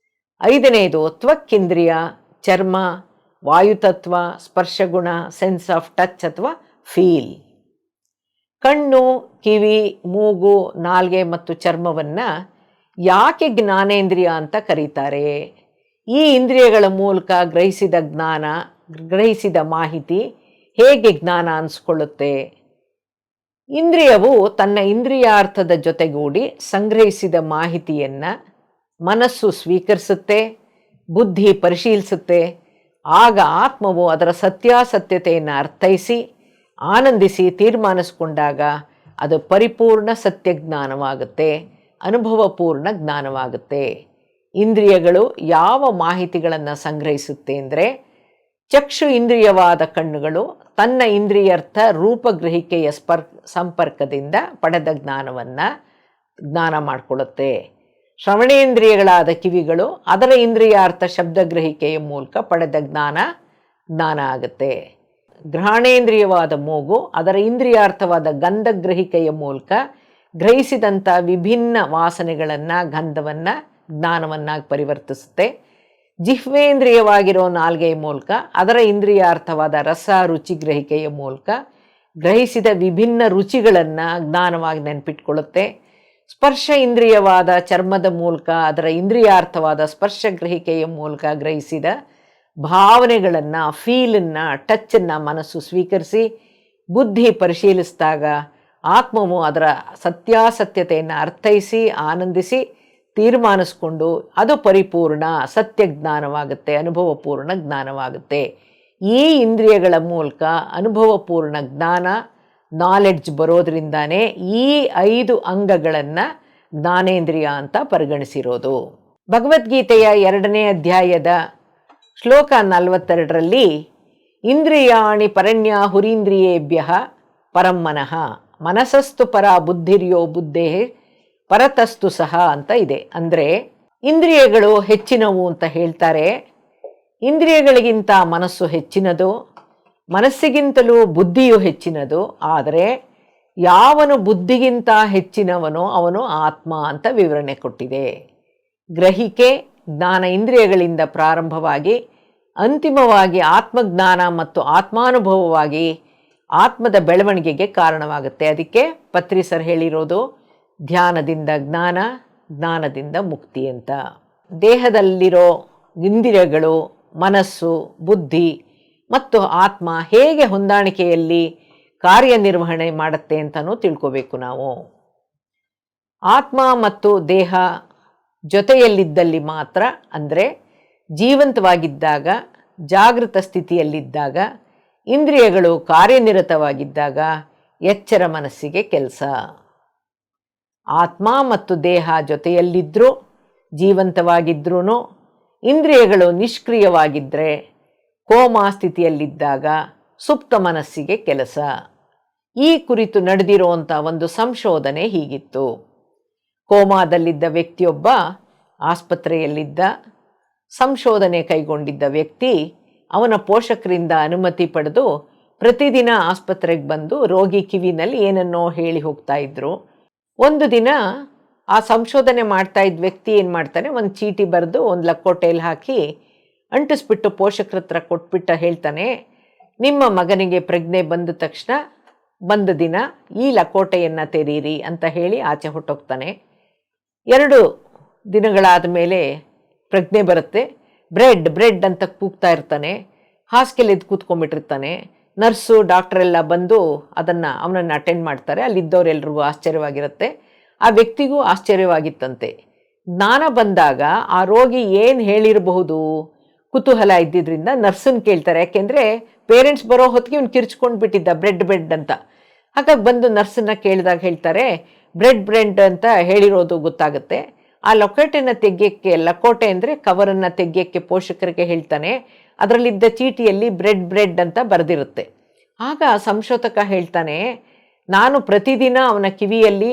ಐದನೇದು ತ್ವಕ್ಕಿಂದ್ರಿಯ ಚರ್ಮ, ವಾಯುತತ್ವ, ಸ್ಪರ್ಶಗುಣ, ಸೆನ್ಸ್ ಆಫ್ ಟಚ್ ಅಥವಾ ಫೀಲ್. ಕಣ್ಣು, ಕಿವಿ, ಮೂಗು, ನಾಲ್ಗೆ ಮತ್ತು ಚರ್ಮವನ್ನು ಯಾಕೆ ಜ್ಞಾನೇಂದ್ರಿಯ ಅಂತ ಕರೀತಾರೆ? ಈ ಇಂದ್ರಿಯಗಳ ಮೂಲಕ ಗ್ರಹಿಸಿದ ಮಾಹಿತಿ ಹೇಗೆ ಜ್ಞಾನ ಅನಿಸ್ಕೊಳ್ಳುತ್ತೆ? ಇಂದ್ರಿಯವು ತನ್ನ ಇಂದ್ರಿಯಾರ್ಥದ ಜೊತೆಗೂಡಿ ಸಂಗ್ರಹಿಸಿದ ಮಾಹಿತಿಯನ್ನು ಮನಸ್ಸು ಸ್ವೀಕರಿಸುತ್ತೆ, ಬುದ್ಧಿ ಪರಿಶೀಲಿಸುತ್ತೆ. ಆಗ ಆತ್ಮವು ಅದರ ಸತ್ಯಾಸತ್ಯತೆಯನ್ನು ಅರ್ಥೈಸಿ ಆನಂದಿಸಿ ತೀರ್ಮಾನಿಸಿಕೊಂಡಾಗ ಅದು ಪರಿಪೂರ್ಣ ಸತ್ಯಜ್ಞಾನವಾಗುತ್ತೆ, ಅನುಭವಪೂರ್ಣ ಜ್ಞಾನವಾಗುತ್ತೆ. ಇಂದ್ರಿಯಗಳು ಯಾವ ಮಾಹಿತಿಗಳನ್ನು ಸಂಗ್ರಹಿಸುತ್ತೆ ಅಂದರೆ, ಚಕ್ಷು ಇಂದ್ರಿಯವಾದ ಕಣ್ಣುಗಳು ತನ್ನ ಇಂದ್ರಿಯರ್ಥ ರೂಪಗ್ರಹಿಕೆಯ ಸಂಪರ್ಕದಿಂದ ಪಡೆದ ಜ್ಞಾನ ಮಾಡಿಕೊಳ್ಳುತ್ತೆ. ಶ್ರವಣೇಂದ್ರಿಯಗಳಾದ ಕಿವಿಗಳು ಅದರ ಇಂದ್ರಿಯಾರ್ಥ ಶಬ್ದಗ್ರಹಿಕೆಯ ಮೂಲಕ ಪಡೆದ ಜ್ಞಾನ ಆಗುತ್ತೆ. ಘ್ರಾಣೇಂದ್ರಿಯವಾದ ಮೂಗು ಅದರ ಇಂದ್ರಿಯಾರ್ಥವಾದ ಗಂಧಗ್ರಹಿಕೆಯ ಮೂಲಕ ಗ್ರಹಿಸಿದಂಥ ವಿಭಿನ್ನ ವಾಸನೆಗಳನ್ನು, ಗಂಧವನ್ನು ಜ್ಞಾನವನ್ನಾಗಿ ಪರಿವರ್ತಿಸುತ್ತೆ. ಜಿಹ್ವೇಂದ್ರಿಯವಾಗಿರೋ ನಾಲ್ಗೆಯ ಮೂಲಕ ಅದರ ಇಂದ್ರಿಯಾರ್ಥವಾದ ರಸ ರುಚಿ ಗ್ರಹಿಕೆಯ ಮೂಲಕ ಗ್ರಹಿಸಿದ ವಿಭಿನ್ನ ರುಚಿಗಳನ್ನು ಜ್ಞಾನವಾಗಿ ನೆನಪಿಟ್ಕೊಳ್ಳುತ್ತೆ. ಸ್ಪರ್ಶ ಇಂದ್ರಿಯವಾದ ಚರ್ಮದ ಮೂಲಕ ಅದರ ಇಂದ್ರಿಯಾರ್ಥವಾದ ಸ್ಪರ್ಶ ಗ್ರಹಿಕೆಯ ಮೂಲಕ ಗ್ರಹಿಸಿದ ಭಾವನೆಗಳನ್ನು, ಫೀಲನ್ನು, ಟಚ್ಚನ್ನು ಮನಸ್ಸು ಸ್ವೀಕರಿಸಿ ಬುದ್ಧಿ ಪರಿಶೀಲಿಸಿದಾಗ ಆತ್ಮವು ಅದರ ಸತ್ಯಾಸತ್ಯತೆಯನ್ನು ಅರ್ಥೈಸಿ ಆನಂದಿಸಿ ತೀರ್ಮಾನಿಸ್ಕೊಂಡು ಅದು ಪರಿಪೂರ್ಣ ಸತ್ಯಜ್ಞಾನವಾಗುತ್ತೆ, ಅನುಭವಪೂರ್ಣ ಜ್ಞಾನವಾಗುತ್ತೆ. ಈ ಇಂದ್ರಿಯಗಳ ಮೂಲಕ ಅನುಭವಪೂರ್ಣ ನಾಲೆಡ್ಜ್ ಬರೋದ್ರಿಂದಾನೇ ಈ 5 ಅಂಗಗಳನ್ನು ಜ್ಞಾನೇಂದ್ರಿಯ ಅಂತ ಪರಿಗಣಿಸಿರೋದು. ಭಗವದ್ಗೀತೆಯ 2ನೇ ಅಧ್ಯಾಯದ ಶ್ಲೋಕ 42ರಲ್ಲಿ ಇಂದ್ರಿಯಾಣಿ ಪರಣ್ಯಾಹುರೀಂದ್ರಿಯೇಭ್ಯ ಪರಂ ಮನಃ ಮನಸಸ್ತು ಪರ ಬುದ್ಧಿರ್ಯೋ ಬುದ್ಧೇ ಪರತಸ್ತು ಸಹ ಅಂತ ಇದೆ. ಅಂದರೆ ಇಂದ್ರಿಯಗಳು ಹೆಚ್ಚಿನವು ಅಂತ ಹೇಳ್ತಾರೆ. ಇಂದ್ರಿಯಗಳಿಗಿಂತ ಮನಸ್ಸು ಹೆಚ್ಚಿನದು, ಮನಸ್ಸಿಗಿಂತಲೂ ಬುದ್ಧಿಯು ಹೆಚ್ಚಿನದು. ಆದರೆ ಯಾವನು ಬುದ್ಧಿಗಿಂತ ಹೆಚ್ಚಿನವನೋ ಅವನು ಆತ್ಮ ಅಂತ ವಿವರಣೆ ಕೊಟ್ಟಿದೆ. ಗ್ರಹಿಕೆ ಜ್ಞಾನ ಇಂದ್ರಿಯಗಳಿಂದ ಪ್ರಾರಂಭವಾಗಿ ಅಂತಿಮವಾಗಿ ಆತ್ಮಜ್ಞಾನ ಮತ್ತು ಆತ್ಮಾನುಭವವಾಗಿ ಆತ್ಮದ ಬೆಳವಣಿಗೆಗೆ ಕಾರಣವಾಗುತ್ತೆ. ಅದಕ್ಕೆ ಪತ್ರಿ ಸರ್ ಹೇಳಿರೋದು ಧ್ಯಾನದಿಂದ ಜ್ಞಾನ, ಜ್ಞಾನದಿಂದ ಮುಕ್ತಿ ಅಂತ. ದೇಹದಲ್ಲಿರೋ ಇಂದ್ರಿಯಗಳು, ಮನಸ್ಸು, ಬುದ್ಧಿ ಮತ್ತು ಆತ್ಮ ಹೇಗೆ ಹೊಂದಾಣಿಕೆಯಲ್ಲಿ ಕಾರ್ಯನಿರ್ವಹಣೆ ಮಾಡುತ್ತೆ ಅಂತಲೂ ತಿಳ್ಕೋಬೇಕು ನಾವು. ಆತ್ಮ ಮತ್ತು ದೇಹ ಜೊತೆಯಲ್ಲಿದ್ದಲ್ಲಿ ಮಾತ್ರ, ಅಂದರೆ ಜೀವಂತವಾಗಿದ್ದಾಗ, ಜಾಗೃತ ಸ್ಥಿತಿಯಲ್ಲಿದ್ದಾಗ, ಇಂದ್ರಿಯಗಳು ಕಾರ್ಯನಿರತವಾಗಿದ್ದಾಗ ಎಚ್ಚರ ಮನಸ್ಸಿಗೆ ಕೆಲಸ. ಆತ್ಮ ಮತ್ತು ದೇಹ ಜೊತೆಯಲ್ಲಿದ್ದರೂ ಜೀವಂತವಾಗಿದ್ರೂ ಇಂದ್ರಿಯಗಳು ನಿಷ್ಕ್ರಿಯವಾಗಿದ್ದರೆ ಕೋಮಾ ಸ್ಥಿತಿಯಲ್ಲಿದ್ದಾಗ ಸುಪ್ತ ಮನಸ್ಸಿಗೆ ಕೆಲಸ. ಈ ಕುರಿತು ನಡೆದಿರುವಂಥ ಒಂದು ಸಂಶೋಧನೆ ಹೀಗಿತ್ತು. ಕೋಮಾದಲ್ಲಿದ್ದ ವ್ಯಕ್ತಿಯೊಬ್ಬ ಆಸ್ಪತ್ರೆಯಲ್ಲಿದ್ದ. ಸಂಶೋಧನೆ ಕೈಗೊಂಡಿದ್ದ ವ್ಯಕ್ತಿ ಅವನ ಪೋಷಕರಿಂದ ಅನುಮತಿ ಪಡೆದು ಪ್ರತಿದಿನ ಆಸ್ಪತ್ರೆಗೆ ಬಂದು ರೋಗಿ ಕಿವಿನಲ್ಲಿ ಏನನ್ನೋ ಹೇಳಿ ಹೋಗ್ತಾ ಇದ್ರು. ಒಂದು ದಿನ ಆ ಸಂಶೋಧನೆ ಮಾಡ್ತಾ ಇದ್ದ ವ್ಯಕ್ತಿ ಏನು ಮಾಡ್ತಾನೆ, ಒಂದು ಚೀಟಿ ಬರೆದು ಒಂದು ಲಕೋಟೆಯಲ್ಲಿ ಹಾಕಿ ಅಂಟಿಸ್ಬಿಟ್ಟು ಪೋಷಕರ ಹತ್ರ ಕೊಟ್ಬಿಟ್ಟು ಹೇಳ್ತಾನೆ, ನಿಮ್ಮ ಮಗನಿಗೆ ಪ್ರಜ್ಞೆ ಬಂದ ತಕ್ಷಣ ಬಂದ ದಿನ ಈ ಲಕೋಟೆಯನ್ನು ತೆರೀರಿ ಅಂತ ಹೇಳಿ ಆಚೆ ಹೊಟ್ಟೋಗ್ತಾನೆ. 2 ದಿನಗಳಾದ ಮೇಲೆ ಪ್ರಜ್ಞೆ ಬರುತ್ತೆ. ಬ್ರೆಡ್ ಅಂತ ಕೂಗ್ತಾ ಇರ್ತಾನೆ. ಹಾಸಿಗೆಯಲ್ಲಿ ಎದ್ದು ಕೂತ್ಕೊಂಡ್ಬಿಟ್ಟಿರ್ತಾನೆ. ನರ್ಸು ಡಾಕ್ಟ್ರೆಲ್ಲ ಬಂದು ಅವನನ್ನು ಅಟೆಂಡ್ ಮಾಡ್ತಾರೆ. ಅಲ್ಲಿದ್ದವರೆಲ್ರಿಗೂ ಆಶ್ಚರ್ಯವಾಗಿರುತ್ತೆ. ಆ ವ್ಯಕ್ತಿಗೂ ಆಶ್ಚರ್ಯವಾಗಿತ್ತಂತೆ. ಜ್ಞಾನ ಬಂದಾಗ ಆ ರೋಗಿ ಏನು ಹೇಳಿರಬಹುದು ಕುತೂಹಲ ಇದ್ದಿದ್ದರಿಂದ ನರ್ಸನ್ನು ಕೇಳ್ತಾರೆ. ಯಾಕೆಂದರೆ ಪೇರೆಂಟ್ಸ್ ಬರೋ ಹೊತ್ತಿಗೆ ಇವ್ನು ಕಿರ್ಚ್ಕೊಂಡು ಬಿಟ್ಟಿದ್ದ ಬ್ರೆಡ್ ಅಂತ. ಹಾಗಾಗಿ ಬಂದು ನರ್ಸನ್ನು ಕೇಳಿದಾಗ ಹೇಳ್ತಾರೆ, ಬ್ರೆಡ್ ಅಂತ ಹೇಳಿರೋದು ಗೊತ್ತಾಗುತ್ತೆ. ಆ ಲಕೋಟೆ ಅಂದರೆ ಕವರನ್ನು ತೆಗಿಯೋಕ್ಕೆ ಪೋಷಕರಿಗೆ ಹೇಳ್ತಾನೆ. ಅದರಲ್ಲಿದ್ದ ಚೀಟಿಯಲ್ಲಿ ಬ್ರೆಡ್ ಅಂತ ಬರೆದಿರುತ್ತೆ. ಆಗ ಸಂಶೋಧಕ ಹೇಳ್ತಾನೆ, ನಾನು ಪ್ರತಿದಿನ ಅವನ ಕಿವಿಯಲ್ಲಿ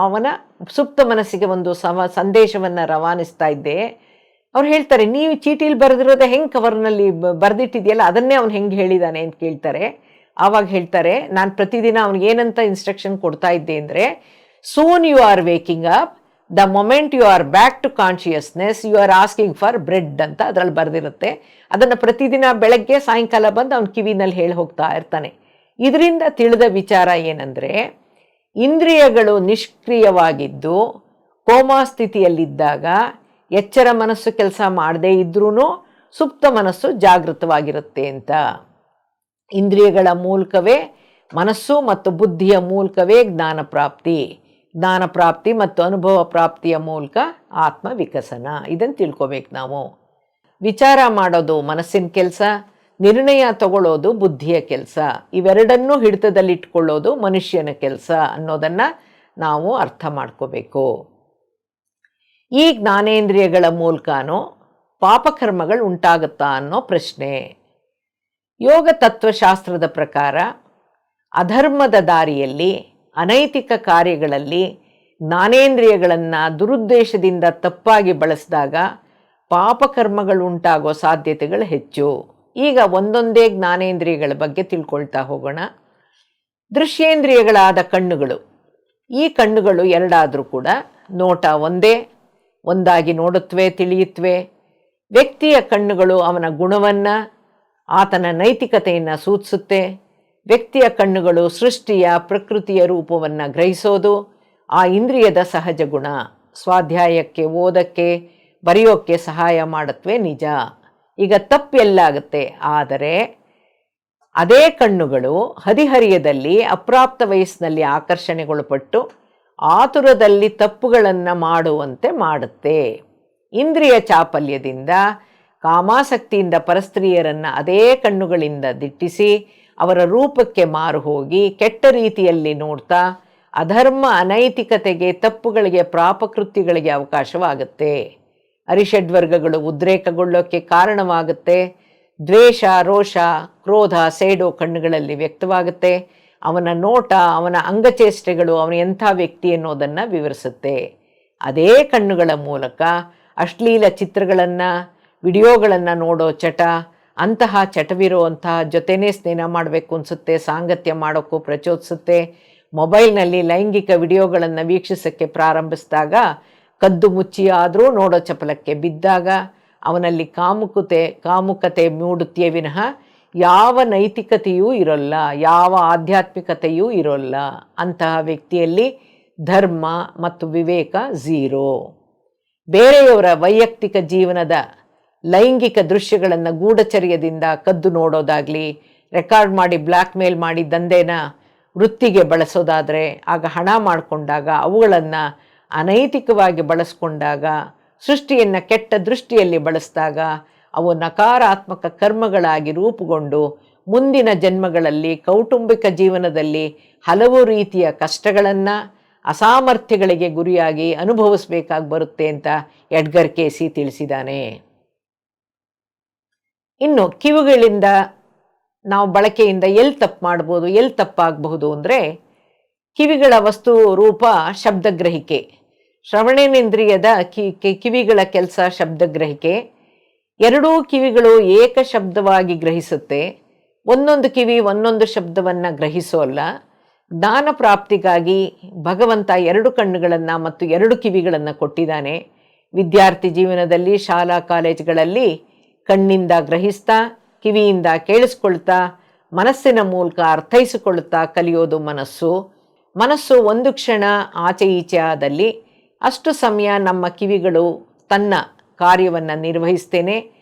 ಅವನ ಸುಪ್ತ ಮನಸ್ಸಿಗೆ ಒಂದು ಸಂದೇಶವನ್ನು ರವಾನಿಸ್ತಾ ಇದ್ದೆ. ಅವ್ರು ಹೇಳ್ತಾರೆ, ನೀವು ಚೀಟಿಲಿ ಬರೆದಿರೋದೇ ಹೆಂಗೆ ಕವರ್ನಲ್ಲಿ ಬರೆದಿಟ್ಟಿದೆಯಲ್ಲ ಅದನ್ನೇ ಅವ್ನು ಹೆಂಗೆ ಹೇಳಿದ್ದಾನೆ ಅಂತ ಕೇಳ್ತಾರೆ. ಆವಾಗ ಹೇಳ್ತಾರೆ, ನಾನು ಪ್ರತಿದಿನ ಅವ್ನಿಗೆ ಏನಂತ ಇನ್ಸ್ಟ್ರಕ್ಷನ್ ಕೊಡ್ತಾ ಇದ್ದೆ ಅಂದರೆ, soon you are waking up, the moment you are back to consciousness you are asking for bread ಅಂತ ಅದರಲ್ಲಿ ಬರೆದಿರುತ್ತೆ. ಅದನ್ನು ಪ್ರತಿದಿನ ಬೆಳಗ್ಗೆ ಸಾಯಂಕಾಲ ಬಂದು ಅವ್ನ ಕಿವಿನಲ್ಲಿ ಹೇಳಿ ಹೋಗ್ತಾ ಇರ್ತಾನೆ. ಇದರಿಂದ ತಿಳಿದ ವಿಚಾರ ಏನಂದರೆ, ಇಂದ್ರಿಯಗಳು ನಿಷ್ಕ್ರಿಯವಾಗಿದ್ದು ಕೋಮಾ ಸ್ಥಿತಿಯಲ್ಲಿದ್ದಾಗ ಎಚ್ಚರ ಮನಸ್ಸು ಕೆಲಸ ಮಾಡದೇ ಇದ್ರೂ ಸುಪ್ತ ಮನಸ್ಸು ಜಾಗೃತವಾಗಿರುತ್ತೆ ಅಂತ. ಇಂದ್ರಿಯಗಳ ಮೂಲಕವೇ ಮನಸ್ಸು ಮತ್ತು ಬುದ್ಧಿಯ ಮೂಲಕವೇ ಜ್ಞಾನ ಪ್ರಾಪ್ತಿ ಮತ್ತು ಅನುಭವ ಪ್ರಾಪ್ತಿಯ ಮೂಲಕ ಆತ್ಮ ವಿಕಸನ. ಇದನ್ನು ತಿಳ್ಕೊಬೇಕು ನಾವು. ವಿಚಾರ ಮಾಡೋದು ಮನಸ್ಸಿನ ಕೆಲಸ, ನಿರ್ಣಯ ತಗೊಳ್ಳೋದು ಬುದ್ಧಿಯ ಕೆಲಸ. ಇವೆರಡನ್ನೂ ಹಿಡಿತದಲ್ಲಿಟ್ಕೊಳ್ಳೋದು ಮನುಷ್ಯನ ಕೆಲಸ ಅನ್ನೋದನ್ನು ನಾವು ಅರ್ಥ ಮಾಡ್ಕೋಬೇಕು. ಈ ಜ್ಞಾನೇಂದ್ರಿಯಗಳ ಮೂಲಕನೂ ಪಾಪಕರ್ಮಗಳು ಉಂಟಾಗುತ್ತಾ ಅನ್ನೋ ಪ್ರಶ್ನೆ. ಯೋಗ ತತ್ವಶಾಸ್ತ್ರದ ಪ್ರಕಾರ ಅಧರ್ಮದ ದಾರಿಯಲ್ಲಿ ಅನೈತಿಕ ಕಾರ್ಯಗಳಲ್ಲಿ ಜ್ಞಾನೇಂದ್ರಿಯಗಳನ್ನು ದುರುದ್ದೇಶದಿಂದ ತಪ್ಪಾಗಿ ಬಳಸಿದಾಗ ಪಾಪಕರ್ಮಗಳು ಉಂಟಾಗೋ ಸಾಧ್ಯತೆಗಳು ಹೆಚ್ಚು. ಈಗ ಒಂದೊಂದೇ ಜ್ಞಾನೇಂದ್ರಿಯಗಳ ಬಗ್ಗೆ ತಿಳ್ಕೊಳ್ತಾ ಹೋಗೋಣ. ದೃಶ್ಯೇಂದ್ರಿಯಗಳಾದ ಕಣ್ಣುಗಳು. ಈ ಕಣ್ಣುಗಳು ಎರಡಾದರೂ ಕೂಡ ನೋಟ ಒಂದಾಗಿ ನೋಡುತ್ತವೆ, ತಿಳಿಯುತ್ತವೆ. ವ್ಯಕ್ತಿಯ ಕಣ್ಣುಗಳು ಅವನ ಗುಣವನ್ನು, ಆತನ ನೈತಿಕತೆಯನ್ನು ಸೂಚಿಸುತ್ತೆ. ವ್ಯಕ್ತಿಯ ಕಣ್ಣುಗಳು ಸೃಷ್ಟಿಯ ಪ್ರಕೃತಿಯ ರೂಪವನ್ನು ಗ್ರಹಿಸೋದು ಆ ಇಂದ್ರಿಯದ ಸಹಜ ಗುಣ. ಸ್ವಾಧ್ಯಾಯಕ್ಕೆ, ಓದಕ್ಕೆ, ಬರೆಯೋಕ್ಕೆ ಸಹಾಯ ಮಾಡುತ್ತವೆ, ನಿಜ. ಈಗ ತಪ್ಪು ಎಲ್ಲಾಗುತ್ತೆ, ಆದರೆ ಅದೇ ಕಣ್ಣುಗಳು ಹದಿಹರಿಯದಲ್ಲಿ ಅಪ್ರಾಪ್ತ ವಯಸ್ಸಿನಲ್ಲಿ ಆಕರ್ಷಣೆಗೊಳಪಟ್ಟು ಆತುರದಲ್ಲಿ ತಪ್ಪುಗಳನ್ನು ಮಾಡುವಂತೆ ಮಾಡುತ್ತೆ. ಇಂದ್ರಿಯ ಚಾಪಲ್ಯದಿಂದ ಕಾಮಾಸಕ್ತಿಯಿಂದ ಪರಸ್ತ್ರೀಯರನ್ನು ಅದೇ ಕಣ್ಣುಗಳಿಂದ ದಿಟ್ಟಿಸಿ ಅವರ ರೂಪಕ್ಕೆ ಮಾರು ಹೋಗಿ ಕೆಟ್ಟ ರೀತಿಯಲ್ಲಿ ನೋಡ್ತಾ ಅಧರ್ಮ, ಅನೈತಿಕತೆಗೆ, ತಪ್ಪುಗಳಿಗೆ, ಪಾಪಕೃತ್ಯಗಳಿಗೆ ಅವಕಾಶವಾಗುತ್ತೆ. ಅರಿಷಡ್ವರ್ಗಗಳು ಉದ್ರೇಕಗೊಳ್ಳೋಕ್ಕೆ ಕಾರಣವಾಗುತ್ತೆ. ದ್ವೇಷ, ರೋಷ, ಕ್ರೋಧ, ಸೇಡೋ ಕಣ್ಣುಗಳಲ್ಲಿ ವ್ಯಕ್ತವಾಗುತ್ತೆ. ಅವನ ನೋಟ, ಅವನ ಅಂಗಚೇಷ್ಟೆಗಳು ಅವನ ಎಂಥ ವ್ಯಕ್ತಿ ಅನ್ನೋದನ್ನು ವಿವರಿಸುತ್ತೆ. ಅದೇ ಕಣ್ಣುಗಳ ಮೂಲಕ ಅಶ್ಲೀಲ ಚಿತ್ರಗಳನ್ನು, ವಿಡಿಯೋಗಳನ್ನು ನೋಡೋ ಚಟ, ಅಂತಹ ಚಟವಿರುವಂತಹ ಜೊತೆನೇ ಸ್ನೇಹ ಮಾಡಬೇಕು ಅನಿಸುತ್ತೆ, ಸಾಂಗತ್ಯ ಮಾಡೋಕ್ಕೂ ಪ್ರಚೋದಿಸುತ್ತೆ. ಮೊಬೈಲ್ನಲ್ಲಿ ಲೈಂಗಿಕ ವಿಡಿಯೋಗಳನ್ನು ವೀಕ್ಷಿಸೋಕ್ಕೆ ಪ್ರಾರಂಭಿಸಿದಾಗ ಕದ್ದು ಮುಚ್ಚಿಯಾದರೂ ನೋಡೋ ಚಪಲಕ್ಕೆ ಬಿದ್ದಾಗ ಅವನಲ್ಲಿ ಕಾಮುಕತೆ ಮೂಡುತ್ತೆ ವಿನಃ ಯಾವ ನೈತಿಕತೆಯೂ ಇರೋಲ್ಲ, ಯಾವ ಆಧ್ಯಾತ್ಮಿಕತೆಯೂ ಇರೋಲ್ಲ. ಅಂತಹ ವ್ಯಕ್ತಿಯಲ್ಲಿ ಧರ್ಮ ಮತ್ತು ವಿವೇಕ ಝೀರೋ. ಬೇರೆಯವರ ವೈಯಕ್ತಿಕ ಜೀವನದ ಲೈಂಗಿಕ ದೃಶ್ಯಗಳನ್ನು ಗೂಢಚರ್ಯದಿಂದ ಕದ್ದು ನೋಡೋದಾಗಲಿ, ರೆಕಾರ್ಡ್ ಮಾಡಿ ಬ್ಲ್ಯಾಕ್ ಮೇಲ್ ಮಾಡಿ ದಂಧೆನ ವೃತ್ತಿಗೆ ಬಳಸೋದಾದರೆ, ಆಗ ಹಣ ಮಾಡಿಕೊಂಡಾಗ, ಅವುಗಳನ್ನು ಅನೈತಿಕವಾಗಿ ಬಳಸ್ಕೊಂಡಾಗ, ಸೃಷ್ಟಿಯನ್ನು ಕೆಟ್ಟ ದೃಷ್ಟಿಯಲ್ಲಿ ಬಳಸಿದಾಗ ಅವು ನಕಾರಾತ್ಮಕ ಕರ್ಮಗಳಾಗಿ ರೂಪುಗೊಂಡು ಮುಂದಿನ ಜನ್ಮಗಳಲ್ಲಿ ಕೌಟುಂಬಿಕ ಜೀವನದಲ್ಲಿ ಹಲವು ರೀತಿಯ ಕಷ್ಟಗಳನ್ನು, ಅಸಾಮರ್ಥ್ಯಗಳಿಗೆ ಗುರಿಯಾಗಿ ಅನುಭವಿಸಬೇಕಾಗಿ ಬರುತ್ತೆ ಅಂತ ಎಡ್ಗರ್ ಕೇಸಿ ತಿಳಿಸಿದ್ದಾನೆ. ಇನ್ನು ಕಿವಿಗಳಿಂದ ನಾವು ಬಳಕೆಯಿಂದ ಎಲ್ಲಿ ತಪ್ಪು ಮಾಡ್ಬೋದು, ಎಲ್ಲಿ ತಪ್ಪಾಗಬಹುದು ಅಂದರೆ, ಕಿವಿಗಳ ವಸ್ತು ರೂಪ ಶಬ್ದಗ್ರಹಿಕೆ. ಶ್ರವಣೇಂದ್ರಿಯದ ಕಿವಿಗಳ ಕೆಲಸ ಶಬ್ದಗ್ರಹಿಕೆ. ಎರಡೂ ಕಿವಿಗಳು ಏಕ ಶಬ್ದವಾಗಿ ಗ್ರಹಿಸುತ್ತೆ. ಒಂದೊಂದು ಕಿವಿ ಒಂದೊಂದು ಶಬ್ದವನ್ನು ಗ್ರಹಿಸೋಲ್ಲ. ಜ್ಞಾನ ಪ್ರಾಪ್ತಿಗಾಗಿ ಭಗವಂತ ಎರಡು ಕಣ್ಣುಗಳನ್ನು ಮತ್ತು ಎರಡು ಕಿವಿಗಳನ್ನು ಕೊಟ್ಟಿದ್ದಾನೆ. ವಿದ್ಯಾರ್ಥಿ ಜೀವನದಲ್ಲಿ, ಶಾಲಾ ಕಾಲೇಜುಗಳಲ್ಲಿ ಕಣ್ಣಿಂದ ಗ್ರಹಿಸ್ತಾ, ಕಿವಿಯಿಂದ ಕೇಳಿಸ್ಕೊಳ್ತಾ, ಮನಸ್ಸಿನ ಮೂಲಕ ಅರ್ಥೈಸಿಕೊಳ್ಳುತ್ತಾ ಕಲಿಯೋದು ಮನಸ್ಸು ಒಂದು ಕ್ಷಣ ಆಚೆ ಈಚೆ ಆದಲ್ಲಿ ಅಷ್ಟು ಸಮಯ ನಮ್ಮ ಕಿವಿಗಳು ತನ್ನ ಕಾರ್ಯವನ್ನು ನಿರ್ವಹಿಸ್ತೇನೆ,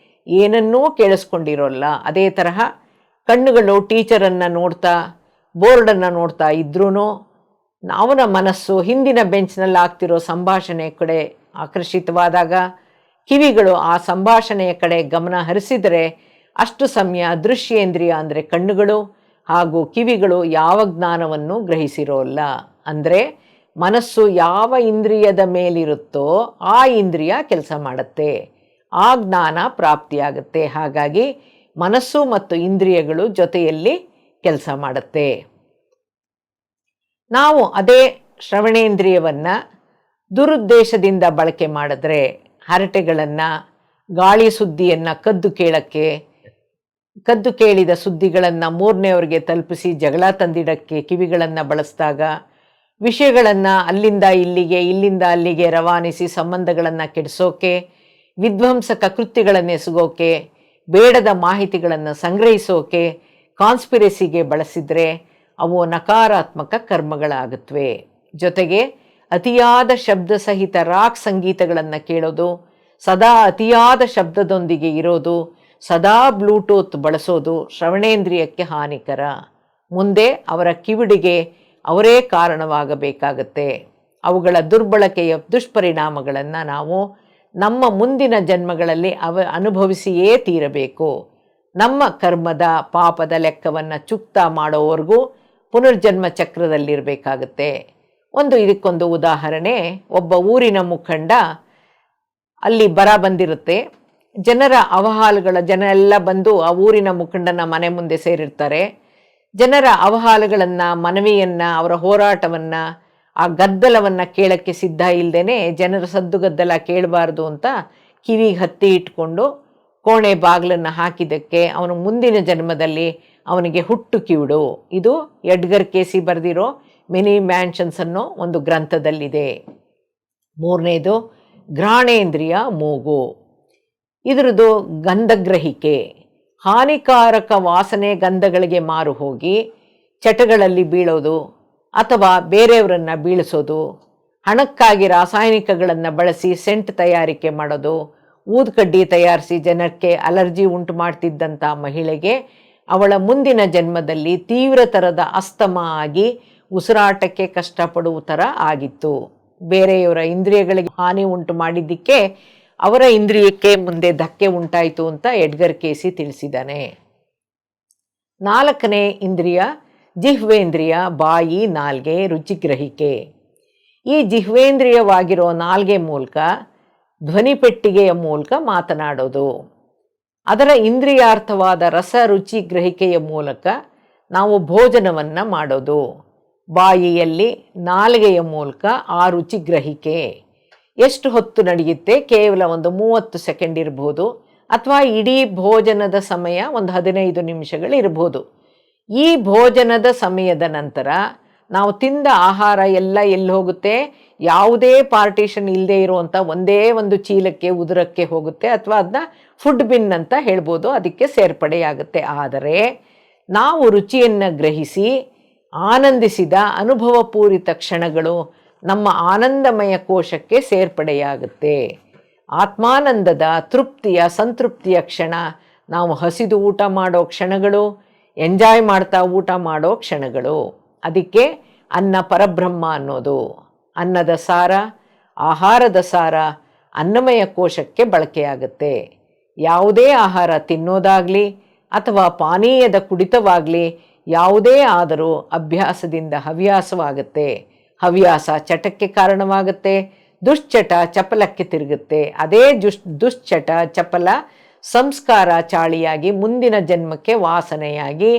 ಏನನ್ನೂ ಕೇಳಿಸ್ಕೊಂಡಿರೋಲ್ಲ. ಅದೇ ತರಹ ಕಣ್ಣುಗಳು ಟೀಚರನ್ನು ನೋಡ್ತಾ, ಬೋರ್ಡನ್ನು ನೋಡ್ತಾ ಇದ್ರೂ ಅವನ ಮನಸ್ಸು ಹಿಂದಿನ ಬೆಂಚ್ನಲ್ಲಿ ಆಗ್ತಿರೋ ಸಂಭಾಷಣೆ ಕಡೆ ಆಕರ್ಷಿತವಾದಾಗ ಕಿವಿಗಳು ಆ ಸಂಭಾಷಣೆಯ ಕಡೆ ಗಮನ ಹರಿಸಿದರೆ ಅಷ್ಟು ಸಮಯ ದೃಶ್ಯೇಂದ್ರಿಯ ಅಂದರೆ ಕಣ್ಣುಗಳು ಹಾಗೂ ಕಿವಿಗಳು ಯಾವ ಜ್ಞಾನವನ್ನು ಗ್ರಹಿಸಿರೋಲ್ಲ. ಅಂದರೆ ಮನಸ್ಸು ಯಾವ ಇಂದ್ರಿಯದ ಮೇಲಿರುತ್ತೋ ಆ ಇಂದ್ರಿಯ ಕೆಲಸ ಮಾಡುತ್ತೆ, ಆ ಜ್ಞಾನ ಪ್ರಾಪ್ತಿಯಾಗುತ್ತೆ. ಹಾಗಾಗಿ ಮನಸ್ಸು ಮತ್ತು ಇಂದ್ರಿಯಗಳು ಜೊತೆಯಲ್ಲಿ ಕೆಲಸ ಮಾಡುತ್ತೆ. ನಾವು ಅದೇ ಶ್ರವಣೇಂದ್ರಿಯವನ್ನು ದುರುದ್ದೇಶದಿಂದ ಬಳಕೆ ಮಾಡಿದ್ರೆ, ಹರಟೆಗಳನ್ನು, ಗಾಳಿ ಸುದ್ದಿಯನ್ನು ಕದ್ದು ಕೇಳಿದ ಸುದ್ದಿಗಳನ್ನು ಮೂರನೆಯವರಿಗೆ ತಲುಪಿಸಿ ಜಗಳ ತಂದಿಡಕ್ಕೆ ಕಿವಿಗಳನ್ನು ಬಳಸಿದಾಗ, ವಿಷಯಗಳನ್ನು ಅಲ್ಲಿಂದ ಇಲ್ಲಿಗೆ ಇಲ್ಲಿಂದ ಅಲ್ಲಿಗೆ ರವಾನಿಸಿ ಸಂಬಂಧಗಳನ್ನು ಕೆಡಿಸೋಕೆ, ವಿಧ್ವಂಸಕ ಕೃತ್ಯಗಳನ್ನು ಎಸಗೋಕೆ, ಬೇಡದ ಮಾಹಿತಿಗಳನ್ನು ಸಂಗ್ರಹಿಸೋಕೆ, ಕಾನ್ಸ್ಪಿರೆಸಿಗೆ ಬಳಸಿದರೆ ಅವು ನಕಾರಾತ್ಮಕ ಕರ್ಮಗಳಾಗುತ್ತವೆ. ಜೊತೆಗೆ ಅತಿಯಾದ ಶಬ್ದ ಸಹಿತ ರಾಕ್ ಸಂಗೀತಗಳನ್ನು ಕೇಳೋದು, ಸದಾ ಅತಿಯಾದ ಶಬ್ದದೊಂದಿಗೆ ಇರೋದು, ಸದಾ ಬ್ಲೂಟೂತ್ ಬಳಸೋದು ಶ್ರವಣೇಂದ್ರಿಯಕ್ಕೆ ಹಾನಿಕರ. ಮುಂದೆ ಅವರ ಕಿವಿಡಿಗೆ ಅವರೇ ಕಾರಣವಾಗಬೇಕಾಗತ್ತೆ. ಅವುಗಳ ದುರ್ಬಳಕೆಯ ದುಷ್ಪರಿಣಾಮಗಳನ್ನು ನಾವು ನಮ್ಮ ಮುಂದಿನ ಜನ್ಮಗಳಲ್ಲಿ ಅನುಭವಿಸಿಯೇ ತೀರಬೇಕು. ನಮ್ಮ ಕರ್ಮದ ಪಾಪದ ಲೆಕ್ಕವನ್ನು ಚುಕ್ತಾ ಮಾಡೋವರೆಗೂ ಪುನರ್ಜನ್ಮ ಚಕ್ರದಲ್ಲಿರಬೇಕಾಗತ್ತೆ. ಇದಕ್ಕೊಂದು ಉದಾಹರಣೆ, ಒಬ್ಬ ಊರಿನ ಮುಖಂಡ, ಅಲ್ಲಿ ಬರ ಬಂದಿರುತ್ತೆ, ಜನ ಎಲ್ಲ ಬಂದು ಆ ಊರಿನ ಮುಖಂಡನ ಮನೆ ಮುಂದೆ ಸೇರಿರ್ತಾರೆ. ಜನರ ಅವಹಾಲಗಳನ್ನು, ಮನವಿಯನ್ನು, ಅವರ ಹೋರಾಟವನ್ನು, ಆ ಗದ್ದಲವನ್ನು ಕೇಳಕ್ಕೆ ಸಿದ್ಧ ಇಲ್ಲದೇನೆ, ಜನರ ಸದ್ದುಗದ್ದಲ ಕೇಳಬಾರ್ದು ಅಂತ ಕಿವಿಗೆ ಹತ್ತಿ ಇಟ್ಕೊಂಡು ಕೋಣೆ ಬಾಗಿಲನ್ನು ಹಾಕಿದ್ದಕ್ಕೆ ಅವನು ಮುಂದಿನ ಜನ್ಮದಲ್ಲಿ ಅವನಿಗೆ ಹುಟ್ಟು ಕಿವಿಡು. ಇದು ಎಡ್ಗರ್ ಕೇಸಿ ಬರೆದಿರೋ ಮೆನಿ ಮ್ಯಾನ್ಷನ್ಸ್ ಅನ್ನೋ ಒಂದು ಗ್ರಂಥದಲ್ಲಿದೆ. ಮೂರನೇದು ಘ್ರಾಣೇಂದ್ರಿಯ, ಮೂಗು. ಇದರದ್ದು ಗಂಧಗ್ರಹಿಕೆ. ಹಾನಿಕಾರಕ ವಾಸನೆ ಗಂಧಗಳಿಗೆ ಮಾರು ಹೋಗಿ ಚಟಗಳಲ್ಲಿ ಬೀಳೋದು ಅಥವಾ ಬೇರೆಯವರನ್ನು ಬೀಳಿಸೋದು, ಹಣಕ್ಕಾಗಿ ರಾಸಾಯನಿಕಗಳನ್ನು ಬಳಸಿ ಸೆಂಟ್ ತಯಾರಿಕೆ ಮಾಡೋದು, ಊದುಕಡ್ಡಿ ತಯಾರಿಸಿ ಜನಕ್ಕೆ ಅಲರ್ಜಿ ಉಂಟು ಮಾಡ್ತಿದ್ದಂಥ ಮಹಿಳೆಗೆ ಅವಳ ಮುಂದಿನ ಜನ್ಮದಲ್ಲಿ ತೀವ್ರತರದ ಅಸ್ತಮಾ ಆಗಿ ಉಸಿರಾಟಕ್ಕೆ ಕಷ್ಟಪಡುವ ಥರ ಆಗಿತ್ತು. ಬೇರೆಯವರ ಇಂದ್ರಿಯಗಳಿಗೆ ಹಾನಿ ಉಂಟು ಮಾಡಿದ್ದಕ್ಕೆ ಅವರ ಇಂದ್ರಿಯಕ್ಕೆ ಮುಂದೆ ಧಕ್ಕೆ ಉಂಟಾಯಿತು ಅಂತ ಎಡ್ಗರ್ ಕೇಸಿ ತಿಳಿಸಿದ್ದಾನೆ. 4ನೇ ಇಂದ್ರಿಯ ಜಿಹ್ವೇಂದ್ರಿಯ, ಬಾಯಿ, ನಾಲ್ಗೆ, ರುಚಿಗ್ರಹಿಕೆ. ಈ ಜಿಹ್ವೇಂದ್ರಿಯವಾಗಿರೋ ನಾಲ್ಗೆ ಮೂಲಕ ಧ್ವನಿಪೆಟ್ಟಿಗೆಯ ಮೂಲಕ ಮಾತನಾಡೋದು. ಅದರ ಇಂದ್ರಿಯಾರ್ಥವಾದ ರಸ ರುಚಿ ಗ್ರಹಿಕೆಯ ಮೂಲಕ ನಾವು ಭೋಜನವನ್ನು ಮಾಡೋದು. ಬಾಯಿಯಲ್ಲಿ ನಾಲಿಗೆಯ ಮೂಲಕ ಆ ರುಚಿ ಗ್ರಹಿಕೆ ಎಷ್ಟು ಹೊತ್ತು ನಡೆಯುತ್ತೆ? ಕೇವಲ 30 ಸೆಕೆಂಡ್ ಇರ್ಬೋದು, ಅಥವಾ ಇಡೀ ಭೋಜನದ ಸಮಯ 15 ನಿಮಿಷಗಳು ಇರ್ಬೋದು. ಈ ಭೋಜನದ ಸಮಯದ ನಂತರ ನಾವು ತಿಂದ ಆಹಾರ ಎಲ್ಲ ಎಲ್ಲಿ ಹೋಗುತ್ತೆ? ಯಾವುದೇ ಪಾರ್ಟಿಷನ್ ಇಲ್ಲದೆ ಇರುವಂಥ ಒಂದೇ ಒಂದು ಚೀಲಕ್ಕೆ, ಉದರಕ್ಕೆ ಹೋಗುತ್ತೆ, ಅಥವಾ ಅದನ್ನ ಫುಡ್ ಬಿನ್ ಅಂತ ಹೇಳ್ಬೋದು, ಅದಕ್ಕೆ ಸೇರ್ಪಡೆಯಾಗುತ್ತೆ. ಆದರೆ ನಾವು ರುಚಿಯನ್ನು ಗ್ರಹಿಸಿ ಆನಂದಿಸಿದ ಅನುಭವಪೂರಿತ ಕ್ಷಣಗಳು ನಮ್ಮ ಆನಂದಮಯ ಕೋಶಕ್ಕೆ ಸೇರ್ಪಡೆಯಾಗುತ್ತೆ. ಆತ್ಮಾನಂದದ, ತೃಪ್ತಿಯ, ಸಂತೃಪ್ತಿಯ ಕ್ಷಣ ನಾವು ಹಸಿದು ಊಟ ಮಾಡೋ ಕ್ಷಣಗಳು, ಎಂಜಾಯ್ ಮಾಡ್ತಾ ಊಟ ಮಾಡೋ ಕ್ಷಣಗಳು. ಅದಕ್ಕೆ ಅನ್ನ ಪರಬ್ರಹ್ಮ ಅನ್ನೋದು. ಅನ್ನದ ಸಾರ, ಆಹಾರದ ಸಾರ ಅನ್ನಮಯ ಕೋಶಕ್ಕೆ ಬಳಕೆಯಾಗುತ್ತೆ. ಯಾವುದೇ ಆಹಾರ ತಿನ್ನೋದಾಗಲಿ ಅಥವಾ ಪಾನೀಯದ ಕುಡಿತವಾಗಲಿ ಯಾವುದೇ ಆದರೂ ಅಭ್ಯಾಸದಿಂದ ಹವ್ಯಾಸವಾಗುತ್ತೆ. ಹವ್ಯಾಸ ಚಟಕ್ಕೆ ಕಾರಣವಾಗುತ್ತೆ, ದುಶ್ಚಟ ಚಪಲಕ್ಕೆ ತಿರುಗುತ್ತೆ. ಅದೇ ದುಶ್ಚಟ ಚಪಲ ಸಂಸ್ಕಾರ ಚಾಳಿಯಾಗಿ ಮುಂದಿನ ಜನ್ಮಕ್ಕೆ ವಾಸನೆಯಾಗಿ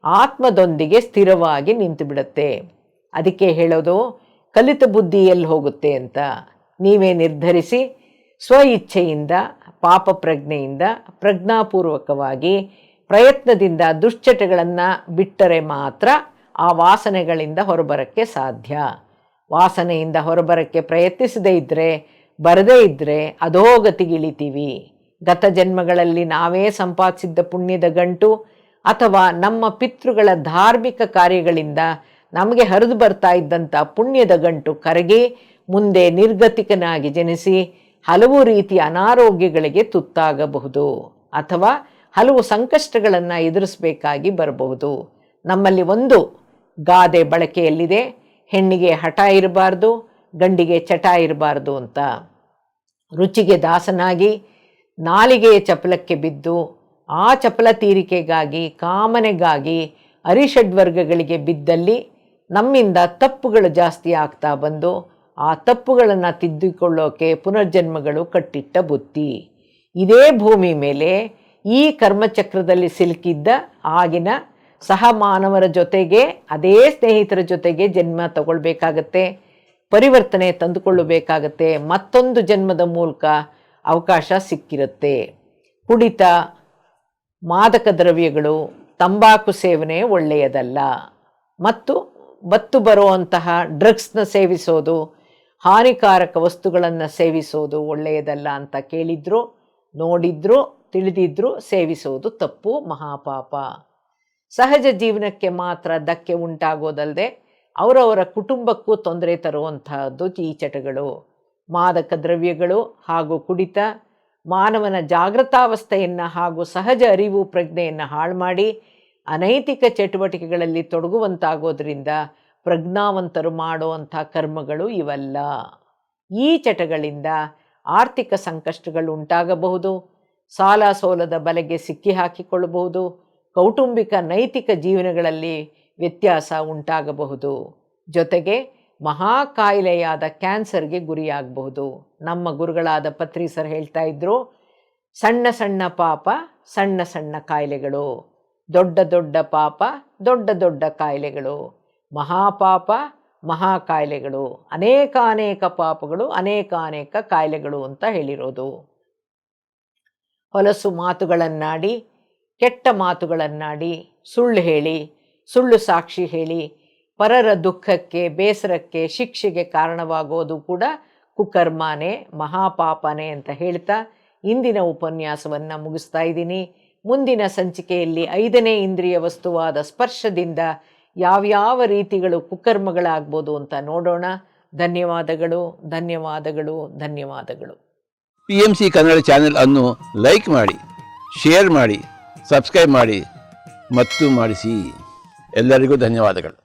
ಆತ್ಮದೊಂದಿಗೆ ಸ್ಥಿರವಾಗಿ ನಿಂತು ಬಿಡುತ್ತೆ. ಅದಕ್ಕೆ ಹೇಳೋದು ಕಲಿತ ಬುದ್ಧಿ ಎಲ್ಲಿ ಹೋಗುತ್ತೆ ಅಂತ. ನೀವೇ ನಿರ್ಧರಿಸಿ ಸ್ವ ಇಚ್ಛೆಯಿಂದ, ಪಾಪ ಪ್ರಜ್ಞೆಯಿಂದ, ಪ್ರಜ್ಞಾಪೂರ್ವಕವಾಗಿ ಪ್ರಯತ್ನದಿಂದ ದುಶ್ಚಟಗಳನ್ನು ಬಿಟ್ಟರೆ ಮಾತ್ರ ಆ ವಾಸನೆಗಳಿಂದ ಹೊರಬರೋಕ್ಕೆ ಸಾಧ್ಯ. ವಾಸನೆಯಿಂದ ಹೊರಬರೋಕ್ಕೆ ಪ್ರಯತ್ನಿಸದೇ ಇದ್ದರೆ, ಬರದೇ ಇದ್ದರೆ ಅಧೋಗತಿಗಿಳಿತೀವಿ. ಗತ ಜನ್ಮಗಳಲ್ಲಿ ನಾವೇ ಸಂಪಾದಿಸಿದ್ದ ಪುಣ್ಯದ ಗಂಟು ಅಥವಾ ನಮ್ಮ ಪಿತೃಗಳ ಧಾರ್ಮಿಕ ಕಾರ್ಯಗಳಿಂದ ನಮಗೆ ಹರಿದು ಬರ್ತಾ ಇದ್ದಂಥ ಪುಣ್ಯದ ಗಂಟು ಕರಗಿ ಮುಂದೆ ನಿರ್ಗತಿಕನಾಗಿ ಜನಿಸಿ ಹಲವು ರೀತಿಯ ಅನಾರೋಗ್ಯಗಳಿಗೆ ತುತ್ತಾಗಬಹುದು ಅಥವಾ ಹಲವು ಸಂಕಷ್ಟಗಳನ್ನು ಎದುರಿಸಬೇಕಾಗಿ ಬರಬಹುದು. ನಮ್ಮಲ್ಲಿ ಒಂದು ಗಾದೆ ಬಳಕೆಯಲ್ಲಿದೆ, ಹೆಣ್ಣಿಗೆ ಹಠ ಇರಬಾರ್ದು, ಗಂಡಿಗೆ ಚಟ ಇರಬಾರ್ದು ಅಂತ. ರುಚಿಗೆ ದಾಸನಾಗಿ ನಾಲಿಗೆಯ ಚಪಲಕ್ಕೆ ಬಿದ್ದು ಆ ಚಪಲ ತೀರಿಕೆಗಾಗಿ, ಕಾಮನೆಗಾಗಿ ಅರಿಷಡ್ವರ್ಗಗಳಿಗೆ ಬಿದ್ದಲ್ಲಿ ನಮ್ಮಿಂದ ತಪ್ಪುಗಳು ಜಾಸ್ತಿ ಆಗ್ತಾ ಬಂದು ಆ ತಪ್ಪುಗಳನ್ನು ತಿದ್ದಿಕೊಳ್ಳೋಕೆ ಪುನರ್ಜನ್ಮಗಳು ಕಟ್ಟಿಟ್ಟ ಬುತ್ತಿ. ಇದೇ ಭೂಮಿ ಮೇಲೆ ಈ ಕರ್ಮಚಕ್ರದಲ್ಲಿ ಸಿಲುಕಿದ್ದ ಆಗಿನ ಸಹ ಮಾನವರ ಜೊತೆಗೆ, ಅದೇ ಸ್ನೇಹಿತರ ಜೊತೆಗೆ ಜನ್ಮ ತಗೊಳ್ಬೇಕಾಗತ್ತೆ, ಪರಿವರ್ತನೆ ತಂದುಕೊಳ್ಳಬೇಕಾಗತ್ತೆ, ಮತ್ತೊಂದು ಜನ್ಮದ ಮೂಲಕ ಅವಕಾಶ ಸಿಕ್ಕಿರುತ್ತೆ. ಕುಡಿತ, ಮಾದಕ ದ್ರವ್ಯಗಳು, ತಂಬಾಕು ಸೇವನೆ ಒಳ್ಳೆಯದಲ್ಲ. ಮತ್ತು ಬರುವಂತಹ ಡ್ರಗ್ಸ್ನ ಸೇವಿಸೋದು, ಹಾನಿಕಾರಕ ವಸ್ತುಗಳನ್ನು ಸೇವಿಸೋದು ಒಳ್ಳೆಯದಲ್ಲ ಅಂತ ಕೇಳಿದ್ರು, ನೋಡಿದ್ರು, ತಿಳಿದಿದ್ರು ಸೇವಿಸೋದು ತಪ್ಪು, ಮಹಾಪಾಪ. ಸಹಜ ಜೀವನಕ್ಕೆ ಮಾತ್ರ ಧಕ್ಕೆ ಉಂಟಾಗೋದಲ್ಲದೆ ಅವರವರ ಕುಟುಂಬಕ್ಕೂ ತೊಂದರೆ ತರುವಂತಹದ್ದು ಈ ಚಟಗಳು. ಮಾದಕ ದ್ರವ್ಯಗಳು ಹಾಗೂ ಕುಡಿತ ಮಾನವನ ಜಾಗೃತಾವಸ್ಥೆಯನ್ನು ಹಾಗೂ ಸಹಜ ಅರಿವು ಪ್ರಜ್ಞೆಯನ್ನು ಹಾಳು ಮಾಡಿ ಅನೈತಿಕ ಚಟುವಟಿಕೆಗಳಲ್ಲಿ ತೊಡಗುವಂತಾಗೋದ್ರಿಂದ ಪ್ರಜ್ಞಾವಂತರು ಮಾಡುವಂಥ ಕರ್ಮಗಳು ಇವೆಲ್ಲ. ಈ ಚಟಗಳಿಂದ ಆರ್ಥಿಕ ಸಂಕಷ್ಟಗಳು ಉಂಟಾಗಬಹುದು, ಸಾಲ ಸೋಲದ ಬಲೆಗೆ ಸಿಕ್ಕಿ ಹಾಕಿಕೊಳ್ಳಬಹುದು, ಕೌಟುಂಬಿಕ ನೈತಿಕ ಜೀವನಗಳಲ್ಲಿ ವ್ಯತ್ಯಾಸ ಉಂಟಾಗಬಹುದು, ಜೊತೆಗೆ ಮಹಾಕಾಯಿಲೆಯಾದ ಕ್ಯಾನ್ಸರ್ಗೆ ಗುರಿಯಾಗಬಹುದು. ನಮ್ಮ ಗುರುಗಳಾದ ಪತ್ರಿ ಸರ್ ಹೇಳ್ತಾ ಇದ್ರು, ಸಣ್ಣ ಸಣ್ಣ ಪಾಪ ಸಣ್ಣ ಸಣ್ಣ ಕಾಯಿಲೆಗಳು, ದೊಡ್ಡ ದೊಡ್ಡ ಪಾಪ ದೊಡ್ಡ ದೊಡ್ಡ ಕಾಯಿಲೆಗಳು, ಮಹಾಪಾಪ ಮಹಾಕಾಯಿಲೆಗಳು, ಅನೇಕ ಪಾಪಗಳು ಅನೇಕ ಕಾಯಿಲೆಗಳು ಅಂತ ಹೇಳಿರೋದು. ಹೊಲಸು ಮಾತುಗಳನ್ನಾಡಿ, ಕೆಟ್ಟ ಮಾತುಗಳನ್ನಾಡಿ, ಸುಳ್ಳು ಹೇಳಿ, ಸುಳ್ಳು ಸಾಕ್ಷಿ ಹೇಳಿ ಪರರ ದುಃಖಕ್ಕೆ, ಬೇಸರಕ್ಕೆ, ಶಿಕ್ಷೆಗೆ ಕಾರಣವಾಗೋದು ಕೂಡ ಕುಕರ್ಮನೇ, ಮಹಾಪಾಪನೇ ಅಂತ ಹೇಳ್ತಾ ಇಂದಿನ ಉಪನ್ಯಾಸವನ್ನು ಮುಗಿಸ್ತಾ ಇದ್ದೀನಿ. ಮುಂದಿನ ಸಂಚಿಕೆಯಲ್ಲಿ 5ನೇ ಇಂದ್ರಿಯ ವಸ್ತುವಾದ ಸ್ಪರ್ಶದಿಂದ ಯಾವ್ಯಾವ ರೀತಿಗಳು ಕುಕರ್ಮಗಳಾಗ್ಬೋದು ಅಂತ ನೋಡೋಣ. ಧನ್ಯವಾದಗಳು, ಧನ್ಯವಾದಗಳು, ಧನ್ಯವಾದಗಳು. PMC ಕನ್ನಡ ಚಾನೆಲ್ ಅನ್ನು ಲೈಕ್ ಮಾಡಿ, ಶೇರ್ ಮಾಡಿ, ಸಬ್ಸ್ಕ್ರೈಬ್ ಮಾಡಿ ಮತ್ತು ಮಾಡಿಸಿ. ಎಲ್ಲರಿಗೂ ಧನ್ಯವಾದಗಳು.